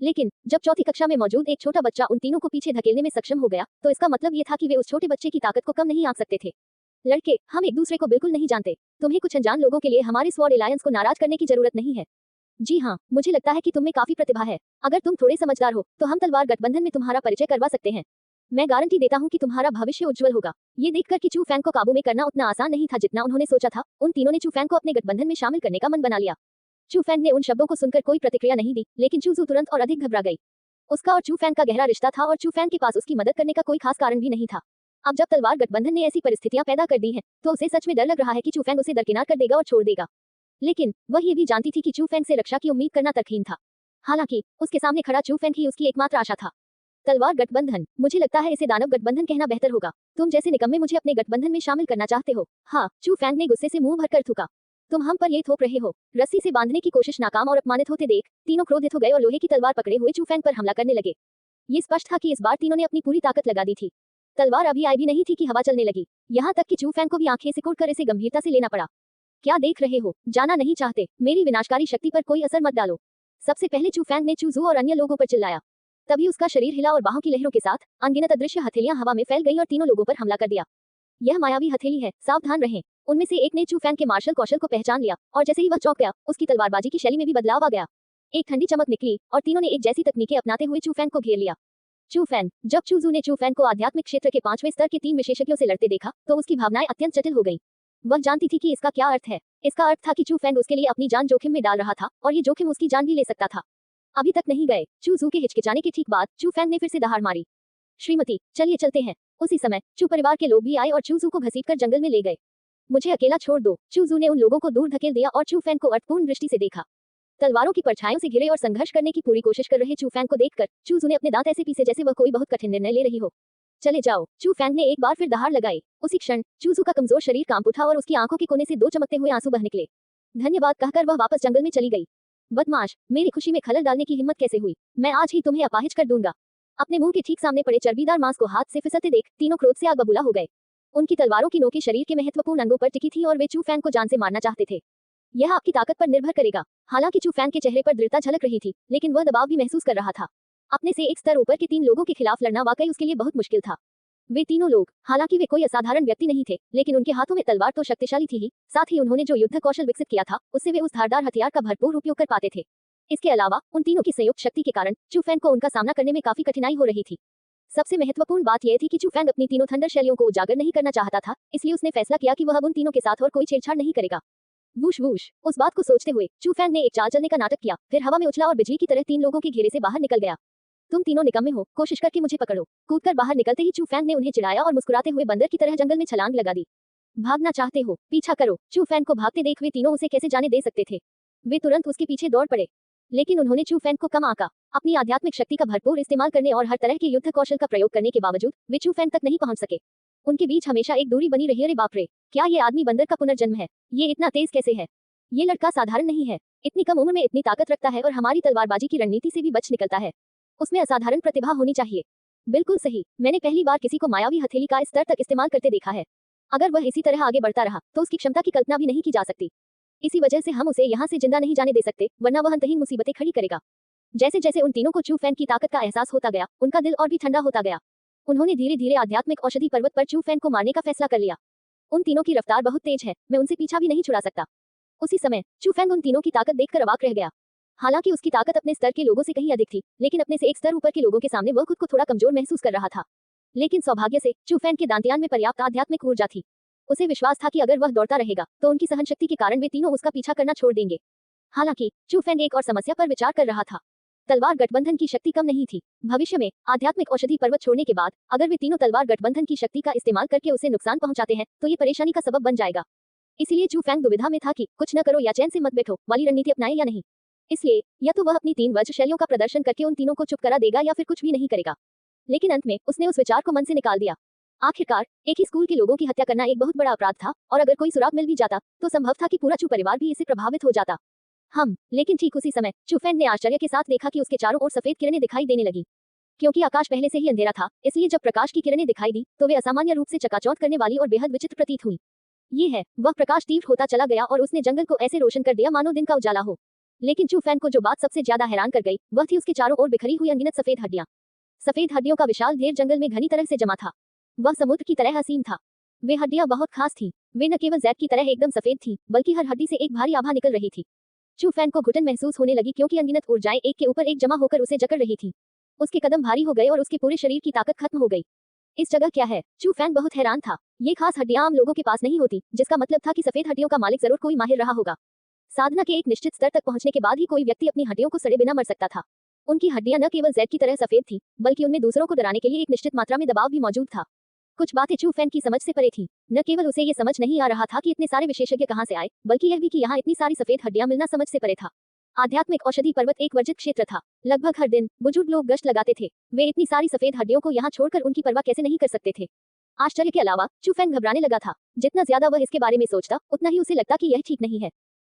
लेकिन जब चौथी कक्षा में मौजूद एक छोटा बच्चा उन तीनों को पीछे धकेलने में सक्षम हो गया, तो इसका मतलब ये था कि वे उस छोटे बच्चे की ताकत को कम नहीं आंक सकते थे। लड़के, हम एक दूसरे को बिल्कुल नहीं जानते। तुम्हें कुछ अनजान लोगों के लिए हमारे स्वॉर्ड एलायंस को नाराज करने की जरूरत नहीं है। जी हाँ, मुझे लगता है कि तुम में काफी प्रतिभा है। अगर तुम थोड़े समझदार हो तो हम तलवार गठबंधन में तुम्हारा परिचय करवा सकते हैं। मैं गारंटी देता हूँ कि तुम्हारा भविष्य उज्जवल होगा। ये देखकर कि चूफैंग को काबू में करना उतना आसान नहीं था जितना उन्होंने सोचा था, उन तीनों ने चूफैंग को अपने गठबंधन में शामिल करने का मन बना लिया। चूफैंग ने उन शब्दों को सुनकर कोई प्रतिक्रिया नहीं दी, लेकिन चूजू तुरंत और अधिक घबरा गई। उसका और चूफैंग का गहरा रिश्ता था और चूफैंग के पास उसकी मदद करने का कोई खास कारण भी नहीं था। अब जब तलवार गठबंधन ने ऐसी परिस्थितियां पैदा कर दी हैं, तो उसे सच में डर लग रहा है कि चूफैंग उसे दरकिनार कर देगा और छोड़ देगा। लेकिन वह ये भी जानती थी कि चूफैंग से रक्षा की उम्मीद करना तर्कहीन था। हालांकि उसके सामने खड़ा चूफैंग ही उसकी एकमात्र आशा था। तलवार गठबंधन, मुझे लगता है इसे दानव गठबंधन कहना बेहतर होगा। तुम जैसे निकम्मे मुझे अपने गठबंधन में शामिल करना चाहते हो? हाँ। चूफैंग ने गुस्से से मुंह भरकर थूका। तुम हम पर ये थोप रहे हो। रस्सी से बांधने की कोशिश नाकाम और अपमानित होते देख तीनों क्रोधित हो गए और लोहे की तलवार पकड़े हुए चूफैंग पर हमला करने लगे। ये स्पष्ट था कि इस बार तीनों ने अपनी पूरी ताकत लगा दी थी। तलवार अभी आई भी नहीं थी कि हवा चलने लगी। यहाँ तक कि चूफैंग को भी आंखें सिकुड़कर इसे गंभीरता से लेना पड़ा। क्या देख रहे हो? जाना नहीं चाहते? मेरी विनाशकारी शक्ति पर कोई असर मत डालो। सबसे पहले चूफैंग ने चूजू और अन्य लोगों पर चिल्लाया। तभी उसका शरीर हिला और बाहों की लहरों के साथ अनगिनत अदृश्य हथेलियां हवा में फैल गईं और तीनों लोगों पर हमला कर दिया। यह मायावी हथेली है, सावधान रहें। उनमें से एक ने चूफैंग के मार्शल कौशल को पहचान लिया और जैसे ही वह चौंक गया, उसकी तलवारबाजी की शैली में भी बदलाव आ गया। एक ठंडी चमक निकली और तीनों ने एक जैसी तकनीकें अपनाते हुए चूफैंग को घेर लिया। चूफैंग। जब चूजू ने चूफैंग को आध्यात्मिक क्षेत्र के 5वें स्तर के 3 विशेषज्ञों से लड़ते देखा, तो उसकी भावनाएं अत्यंत जटिल हो गईं। वह जानती थी कि इसका क्या अर्थ है। इसका अर्थ था कि चूफैंग उसके लिए अपनी जान जोखिम में डाल रहा था और ये जोखिम उसकी जान भी ले सकता था। अभी तक नहीं गए। चूजू के हिचकिचाने के ठीक बाद चूफैंग ने फिर से दहाड़ मारी। श्रीमती, चलिए चलते हैं। उसी समय चू परिवार के लोग भी आए और चूजू को घसीटकर जंगल में ले गए। मुझे अकेला छोड़ दो। चूजू ने उन लोगों को दूर धकेल दिया और चूफैंग को अर्थपूर्ण दृष्टि से देखा। तलवारों की परछाइयों से घिरे और संघर्ष करने की पूरी कोशिश कर रहे चूफैंग को देखकर चूजू ने अपने दांत ऐसे पीसे जैसे वह कोई बहुत कठिन निर्णय ले रही हो। चले जाओ। चूफैंग ने एक बार फिर दहाड़ लगाई। उसी क्षण चूजू का कमजोर शरीर कांप उठा और उसकी आंखों के कोने से 2 चमकते हुए आंसू बह निकले। धन्यवाद कहकर वह वापस जंगल में चली गई। बदमाश, मेरी खुशी में खलल डालने की हिम्मत कैसे हुई? मैं आज ही तुम्हें अपाहिज कर दूंगा। अपने मुंह के ठीक सामने पड़े चर्बीदार मांस को हाथ से फिसलते देख तीनों क्रोध से आग बबूला हो गए। उनकी तलवारों की नोकें शरीर के महत्वपूर्ण अंगों पर टिकी थी और वे चूफैंग को जान से मारना चाहते थे। यह आपकी ताकत पर निर्भर करेगा। हालांकि चूफैंग के चेहरे पर दृढ़ता झलक रही थी, लेकिन वह दबाव भी महसूस कर रहा था। अपने से एक स्तर ऊपर के 3 लोगों के खिलाफ लड़ना वाकई उसके लिए बहुत मुश्किल था। वे तीनों लोग, हालांकि वे कोई असाधारण व्यक्ति नहीं थे, लेकिन उनके हाथों में तलवार तो शक्तिशाली थी ही, साथ ही उन्होंने जो युद्ध कौशल विकसित किया था, उससे वे उस धारदार हथियार का भरपूर उपयोग कर पाते थे। इसके अलावा उन तीनों की संयुक्त शक्ति के कारण चूफैंग को उनका सामना करने में काफी कठिनाई हो रही थी। सबसे महत्वपूर्ण बात यह थी कि चूफैंग अपनी तीनों थंडर शैलियों को उजागर नहीं करना चाहता था, इसलिए उसने फैसला किया कि वह अब उन तीनों के साथ और कोई छेड़छाड़ नहीं करेगा। Whoosh whoosh. उस बात को सोचते हुए चूफैंग ने एक चाल चलने का नाटक किया, फिर हवा में उछला और बिजली की तरह 3 लोगों के घेरे से बाहर निकल गया। तुम तीनों निकम्मे हो, कोशिश करके मुझे पकड़ो। कूदकर बाहर निकलते ही चूफैंग ने उन्हें चिढ़ाया और मुस्कुराते हुए बंदर की तरह जंगल में छलांग लगा दी। भागना चाहते हो? पीछा करो। चूफैंग को भागते देख वे तीनों उसे कैसे जाने दे सकते थे। वे तुरंत उसके पीछे दौड़ पड़े, लेकिन उन्होंने चूफैंग को कम आंका। अपनी आध्यात्मिक शक्ति का भरपूर इस्तेमाल करने और हर तरह के युद्ध कौशल का प्रयोग करने के बावजूद वे चूफैंग तक नहीं पहुंच सके। उनके बीच हमेशा एक दूरी बनी रही। अरे बाप रे, क्या ये आदमी बंदर का पुनर्जन्म है? ये इतना तेज कैसे है? ये लड़का साधारण नहीं है, इतनी कम उम्र में इतनी ताकत रखता है और हमारी तलवारबाजी की रणनीति से भी बच निकलता है। उसमें असाधारण प्रतिभा होनी चाहिए। बिल्कुल सही, मैंने पहली बार किसी को मायावी हथेली का इस स्तर तक इस्तेमाल करते देखा है। अगर वह इसी तरह आगे बढ़ता रहा तो उसकी क्षमता की कल्पना भी नहीं की जा सकती। इसी वजह से हम उसे यहाँ से जिंदा नहीं जाने दे सकते, वरना वह अंतहीन मुसीबतें खड़ी करेगा। जैसे जैसे उन तीनों को चू फैन की ताकत का एहसास होता गया, उनका दिल और भी ठंडा होता गया। उन्होंने धीरे धीरे आध्यात्मिक औषधि पर्वत पर चू फैन को मारने का फैसला कर लिया। उन तीनों की रफ्तार बहुत तेज है, मैं उनसे पीछा भी नहीं छुड़ा सकता। उसी समय चू फैन उन तीनों की ताकत देखकर अवाक रह गया। हालांकि उसकी ताकत अपने स्तर के लोगों से कहीं अधिक थी, लेकिन अपने से एक स्तर ऊपर के लोगों के सामने वह खुद को थोड़ा कमजोर महसूस कर रहा था। लेकिन सौभाग्य से चू फैन के दांतियान में पर्याप्त आध्यात्मिक ऊर्जा थी। उसे विश्वास था कि अगर वह दौड़ता रहेगा तो उनकी सहनशक्ति के कारण वे तीनों उसका पीछा करना छोड़ देंगे। हालांकि चू फैन एक और समस्या पर विचार कर रहा था। तलवार गठबंधन की शक्ति कम नहीं थी। भविष्य में आध्यात्मिक औषधि पर्वत छोड़ने के बाद अगर वे तीनों तलवार गठबंधन की शक्ति का इस्तेमाल करके उसे नुकसान पहुंचाते हैं तो ये परेशानी का सबब बन जाएगा। इसलिए चू फैंग दुविधा में था कि कुछ न करो या चैन से मत बैठो वाली रणनीति अपनाए या नहीं। इसलिए या तो वह अपनी 3 वज्र शैलियों का प्रदर्शन करके उन तीनों को चुप करा देगा या फिर कुछ भी नहीं करेगा। लेकिन अंत में उसने उस विचार को मन से निकाल दिया। आखिरकार एक ही स्कूल के लोगों की हत्या करना एक बहुत बड़ा अपराध था, और अगर कोई सुराग मिल भी जाता तो संभव था कि पूरा चू परिवार भी इससे प्रभावित हो जाता। लेकिन ठीक उसी समय चू फैंग ने आश्चर्य के साथ देखा कि उसके चारों ओर सफेद किरणें दिखाई देने लगी। क्योंकि आकाश पहले से ही अंधेरा था, इसलिए जब प्रकाश की किरणें दिखाई दी तो वे असामान्य रूप से चकाचौंध करने वाली और बेहद विचित्र प्रतीत हुई। ये है, वह प्रकाश तीव्र होता चला गया और उसने जंगल को ऐसे रोशन कर दिया मानो दिन का उजाला हो। लेकिन चू फैंग को जो बात सबसे ज्यादा हैरान कर गई वह थी उसके चारों ओर बिखरी हुई अनगिनत सफेद हड्डियां। सफेद हड्डियों का विशाल ढेर जंगल में घनी तरह से जमा था। वह समुद्र की तरह असीम था। वे हड्डियां बहुत खास थीं। वे न केवल जैद की तरह एकदम सफेद थीं, बल्कि हर हड्डी से एक भारी आभा निकल रही थी। चू फैंग को घुटन महसूस होने लगी क्योंकि अनगिनत ऊर्जाएं एक के ऊपर एक जमा होकर उसे जकड़ रही थी। उसके कदम भारी हो गए और उसके पूरे शरीर की ताकत खत्म हो गई। इस जगह क्या है? चू फैंग बहुत हैरान था। ये खास हड्डियां आम लोगों के पास नहीं होती, जिसका मतलब था कि सफेद हड्डियों का मालिक जरूर कोई माहिर रहा होगा। साधना के एक निश्चित स्तर तक पहुंचने के बाद ही कोई व्यक्ति अपनी हड्डियों को सड़े बिना मर सकता था। उनकी हड्डियां न केवल जैद की तरह सफेद थी, बल्कि उनमें दूसरों को डराने के लिए एक निश्चित मात्रा में दबाव भी मौजूद था। कुछ बातें चू फैंग की समझ से परे थी। न केवल उसे ये समझ नहीं आ रहा था कि इतने सारे विशेषज्ञ कहां से आए, बल्कि यह भी कि यहाँ इतनी सारी सफेद हड्डियां मिलना समझ से परे था। आध्यात्मिक औषधि पर्वत एक वर्जित क्षेत्र था। लगभग हर दिन बुजुर्ग लोग गश्त लगाते थे। वे इतनी सारी सफेद हड्डियों को यहाँ छोड़कर उनकी परवाह कैसे नहीं कर सकते थे? आश्चर्य के अलावा चू फैंग घबराने लगा था। जितना ज्यादा वह इसके बारे में सोचता, उतना ही उसे लगता कि यह ठीक नहीं है।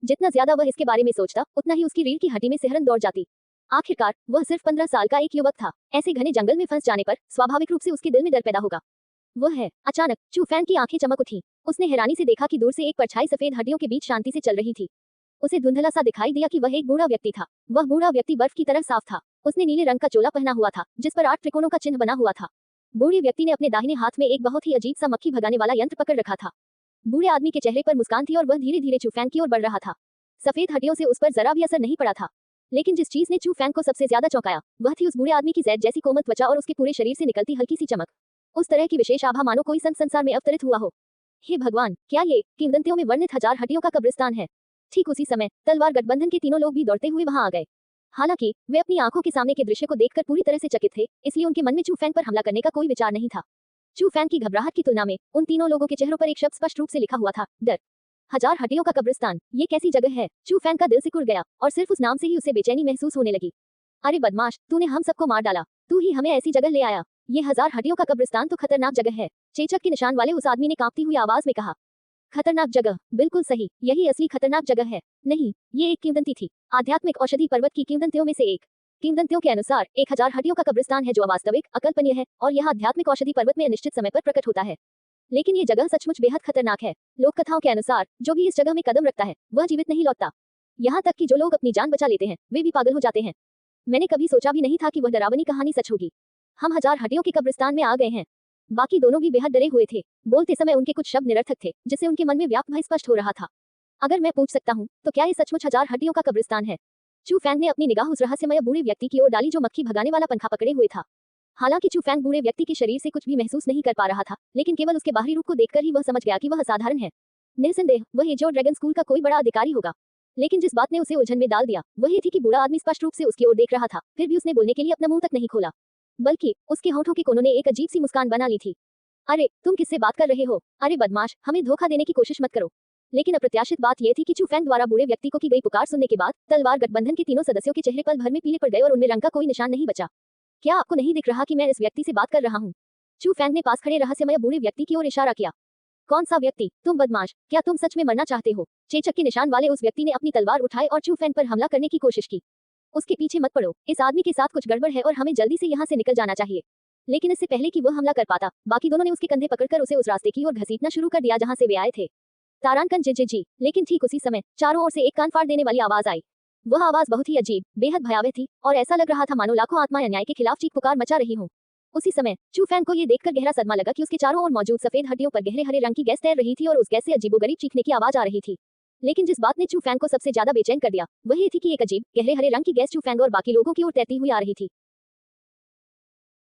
जितना ज्यादा वह इसके बारे में सोचता, उतना ही उसकी रीढ़ की हड्डी में सिहरन दौड़ जाती। आखिरकार वह सिर्फ 15 साल का एक युवक था। ऐसे घने जंगल में फंस जाने पर स्वाभाविक रूप से उसके दिल में डर पैदा होगा। वह है, अचानक चू फैंग की आंखें चमक उठी। उसने हैरानी से देखा कि दूर से एक परछाई सफेद हड्डियों के बीच शांति से चल रही थी। उसे धुंधला सा दिखाई दिया कि वह एक बूढ़ा व्यक्ति था। वह बूढ़ा व्यक्ति बर्फ की तरह साफ था। उसने नीले रंग का चोला पहना हुआ था, जिस पर 8 त्रिकोणों का चिन्ह बना हुआ था। बूढ़े व्यक्ति ने अपने दाहिने हाथ में एक बहुत ही अजीब सा मक्खी भगाने वाला यंत्र पकड़ रखा था। बूढ़े आदमी के चेहरे पर मुस्कान थी और वह धीरे धीरे चू फैंग की ओर बढ़ रहा था। सफेद हड्डियों से उस पर जरा भी असर नहीं पड़ा था, लेकिन जिस चीज ने चू फैंग को सबसे ज्यादा चौंकाया वह थी उस बूढ़े आदमी की जैद जैसी कोमल त्वचा और उसके पूरे शरीर से निकलती हल्की सी चमक। उस तरह की विशेष आभा मानो कोई संत संसार में अवतरित हुआ हो। हे भगवान, क्या ये किंवदंतियों में वर्णित 1000 हड्डियों का कब्रिस्तान है? ठीक उसी समय तलवार गठबंधन के तीनों लोग भी दौड़ते हुए वहां आ गए। हालांकि वे अपनी आंखों के सामने के दृश्य को देखकर पूरी तरह से चकित थे, इसलिए उनके मन में चू फैंग पर हमला करने का कोई विचार नहीं था। चू फैंग की घबराहट की तुलना में उन तीनों लोगों के चेहरों पर एक शब्द स्पष्ट रूप से लिखा हुआ था, डर। 1000 हड्डियों का कब्रिस्तान, ये कैसी जगह है? चू फैंग का दिल सिकुड़ गया और सिर्फ उस नाम से ही उसे बेचैनी महसूस होने लगी। अरे बदमाश, तूने हम सबको मार डाला। तू ही हमें ऐसी जगह ले आया। ये 1000 हड्डियों का कब्रिस्तान तो खतरनाक जगह है, चेचक के निशान वाले उस आदमी ने कांपती हुई आवाज में कहा। खतरनाक जगह? बिल्कुल सही, यही असली खतरनाक जगह है। नहीं, ये एक किंवदंती थी, आध्यात्मिक औषधि पर्वत की किंवदंतियों में से एक। किंवदंतियों के अनुसार 1000 हड्डियों का कब्रिस्तान है जो अवास्तविक, अकल्पनीय है, और यह आध्यात्मिक औषधि पर्वत में अनिश्चित समय पर प्रकट होता है। लेकिन ये जगह सचमुच बेहद खतरनाक है। लोक कथाओं के अनुसार जो भी इस जगह में कदम रखता है वह जीवित नहीं लौटता। यहाँ तक कि जो लोग अपनी जान बचा लेते हैं वे भी पागल हो जाते हैं। मैंने कभी सोचा भी नहीं था कि वह डरावनी कहानी सच होगी। हम 1000 हड्डियों के कब्रिस्तान में आ गए हैं। बाकी दोनों भी बेहद डरे हुए थे। बोलते समय उनके कुछ शब्द निरर्थक थे, जिससे उनके मन में व्याप्त भय स्पष्ट हो रहा था। अगर मैं पूछ सकता हूँ तो क्या ये सचमुच 1000 हड्डियों का कब्रिस्तान है? चू फैंग ने अपनी निगाह उस रहस्यमय बूढ़े व्यक्ति की ओर डाली जो मक्खी भगाने वाला पंखा पकड़े हुए था। हालांकि चू फैंग बूढ़े व्यक्ति के शरीर से कुछ भी महसूस नहीं कर पा रहा था, लेकिन केवल उसके बाहरी रूप को देखकर ही वह समझ गया कि वह असाधारण है। निस्संदेह वह एजोर ड्रैगन स्कूल का कोई बड़ा अधिकारी होगा। लेकिन जिस बात ने उसे उलझन में डाल दिया वह ये थी कि बूढ़ा आदमी स्पष्ट रूप से उसकी ओर देख रहा था, फिर भी उसने बोलने के लिए अपना मुंह तक नहीं खोला, बल्कि उसके होठों के कोनों ने एक अजीब सी मुस्कान बना ली थी। अरे तुम किससे बात कर रहे हो? अरे बदमाश, हमें धोखा देने की कोशिश मत करो। लेकिन अप्रत्याशित बात यह थी कि चू फैंग द्वारा बूढ़े व्यक्ति को की गई पुकार सुनने के बाद तलवार गठबंधन के तीनों सदस्यों के चेहरे पल भर में पीले पड़ गए और उनमें रंग का कोई निशान नहीं बचा। क्या आपको नहीं दिख रहा कि मैं इस व्यक्ति से बात कर रहा हूँ? चू फैंग ने पास खड़े रहस्यमय बूढ़े व्यक्ति की ओर इशारा किया। कौन सा व्यक्ति? तुम बदमाश, क्या तुम सच में मरना चाहते हो? चेचक के निशान वाले उस व्यक्ति ने अपनी तलवार उठाई और चू फैंग पर हमला करने की कोशिश की। उसके पीछे मत पड़ो, इस आदमी के साथ कुछ गड़बड़ है और हमें जल्दी से यहाँ से निकल जाना चाहिए। लेकिन इससे पहले कि वह हमला कर पाता, बाकी दोनों ने उसके कंधे पकड़कर उसे उस रास्ते की ओर घसीटना शुरू कर दिया जहाँ से वे आए थे। तारांकन जी जी जी। लेकिन ठीक उसी समय चारों ओर से एक कान फाड़ देने वाली आवाज आई। वह आवाज बहुत ही अजीब, बेहद भयावह थी और ऐसा लग रहा था मानो लाखों आत्माएं अन्याय के खिलाफ चीख पुकार मचा रही हों। उसी समय चू फैंग को ये देखकर गहरा सदमा लगा कि उसके चारों ओर मौजूद सफेद हड्डियों पर गहरे हरे रंग की गैस तैर रही थी और उस गैस से अजीबोगरीब चीखने की आवाज आ रही थी। लेकिन जिस बात ने चू फैंग को सबसे ज्यादा बेचैन कर दिया वह ये थी कि एक अजीब गहरे हरे रंग की गैस चू फैंग और बाकी लोगों की ओर तैरती हुई आ रही थी।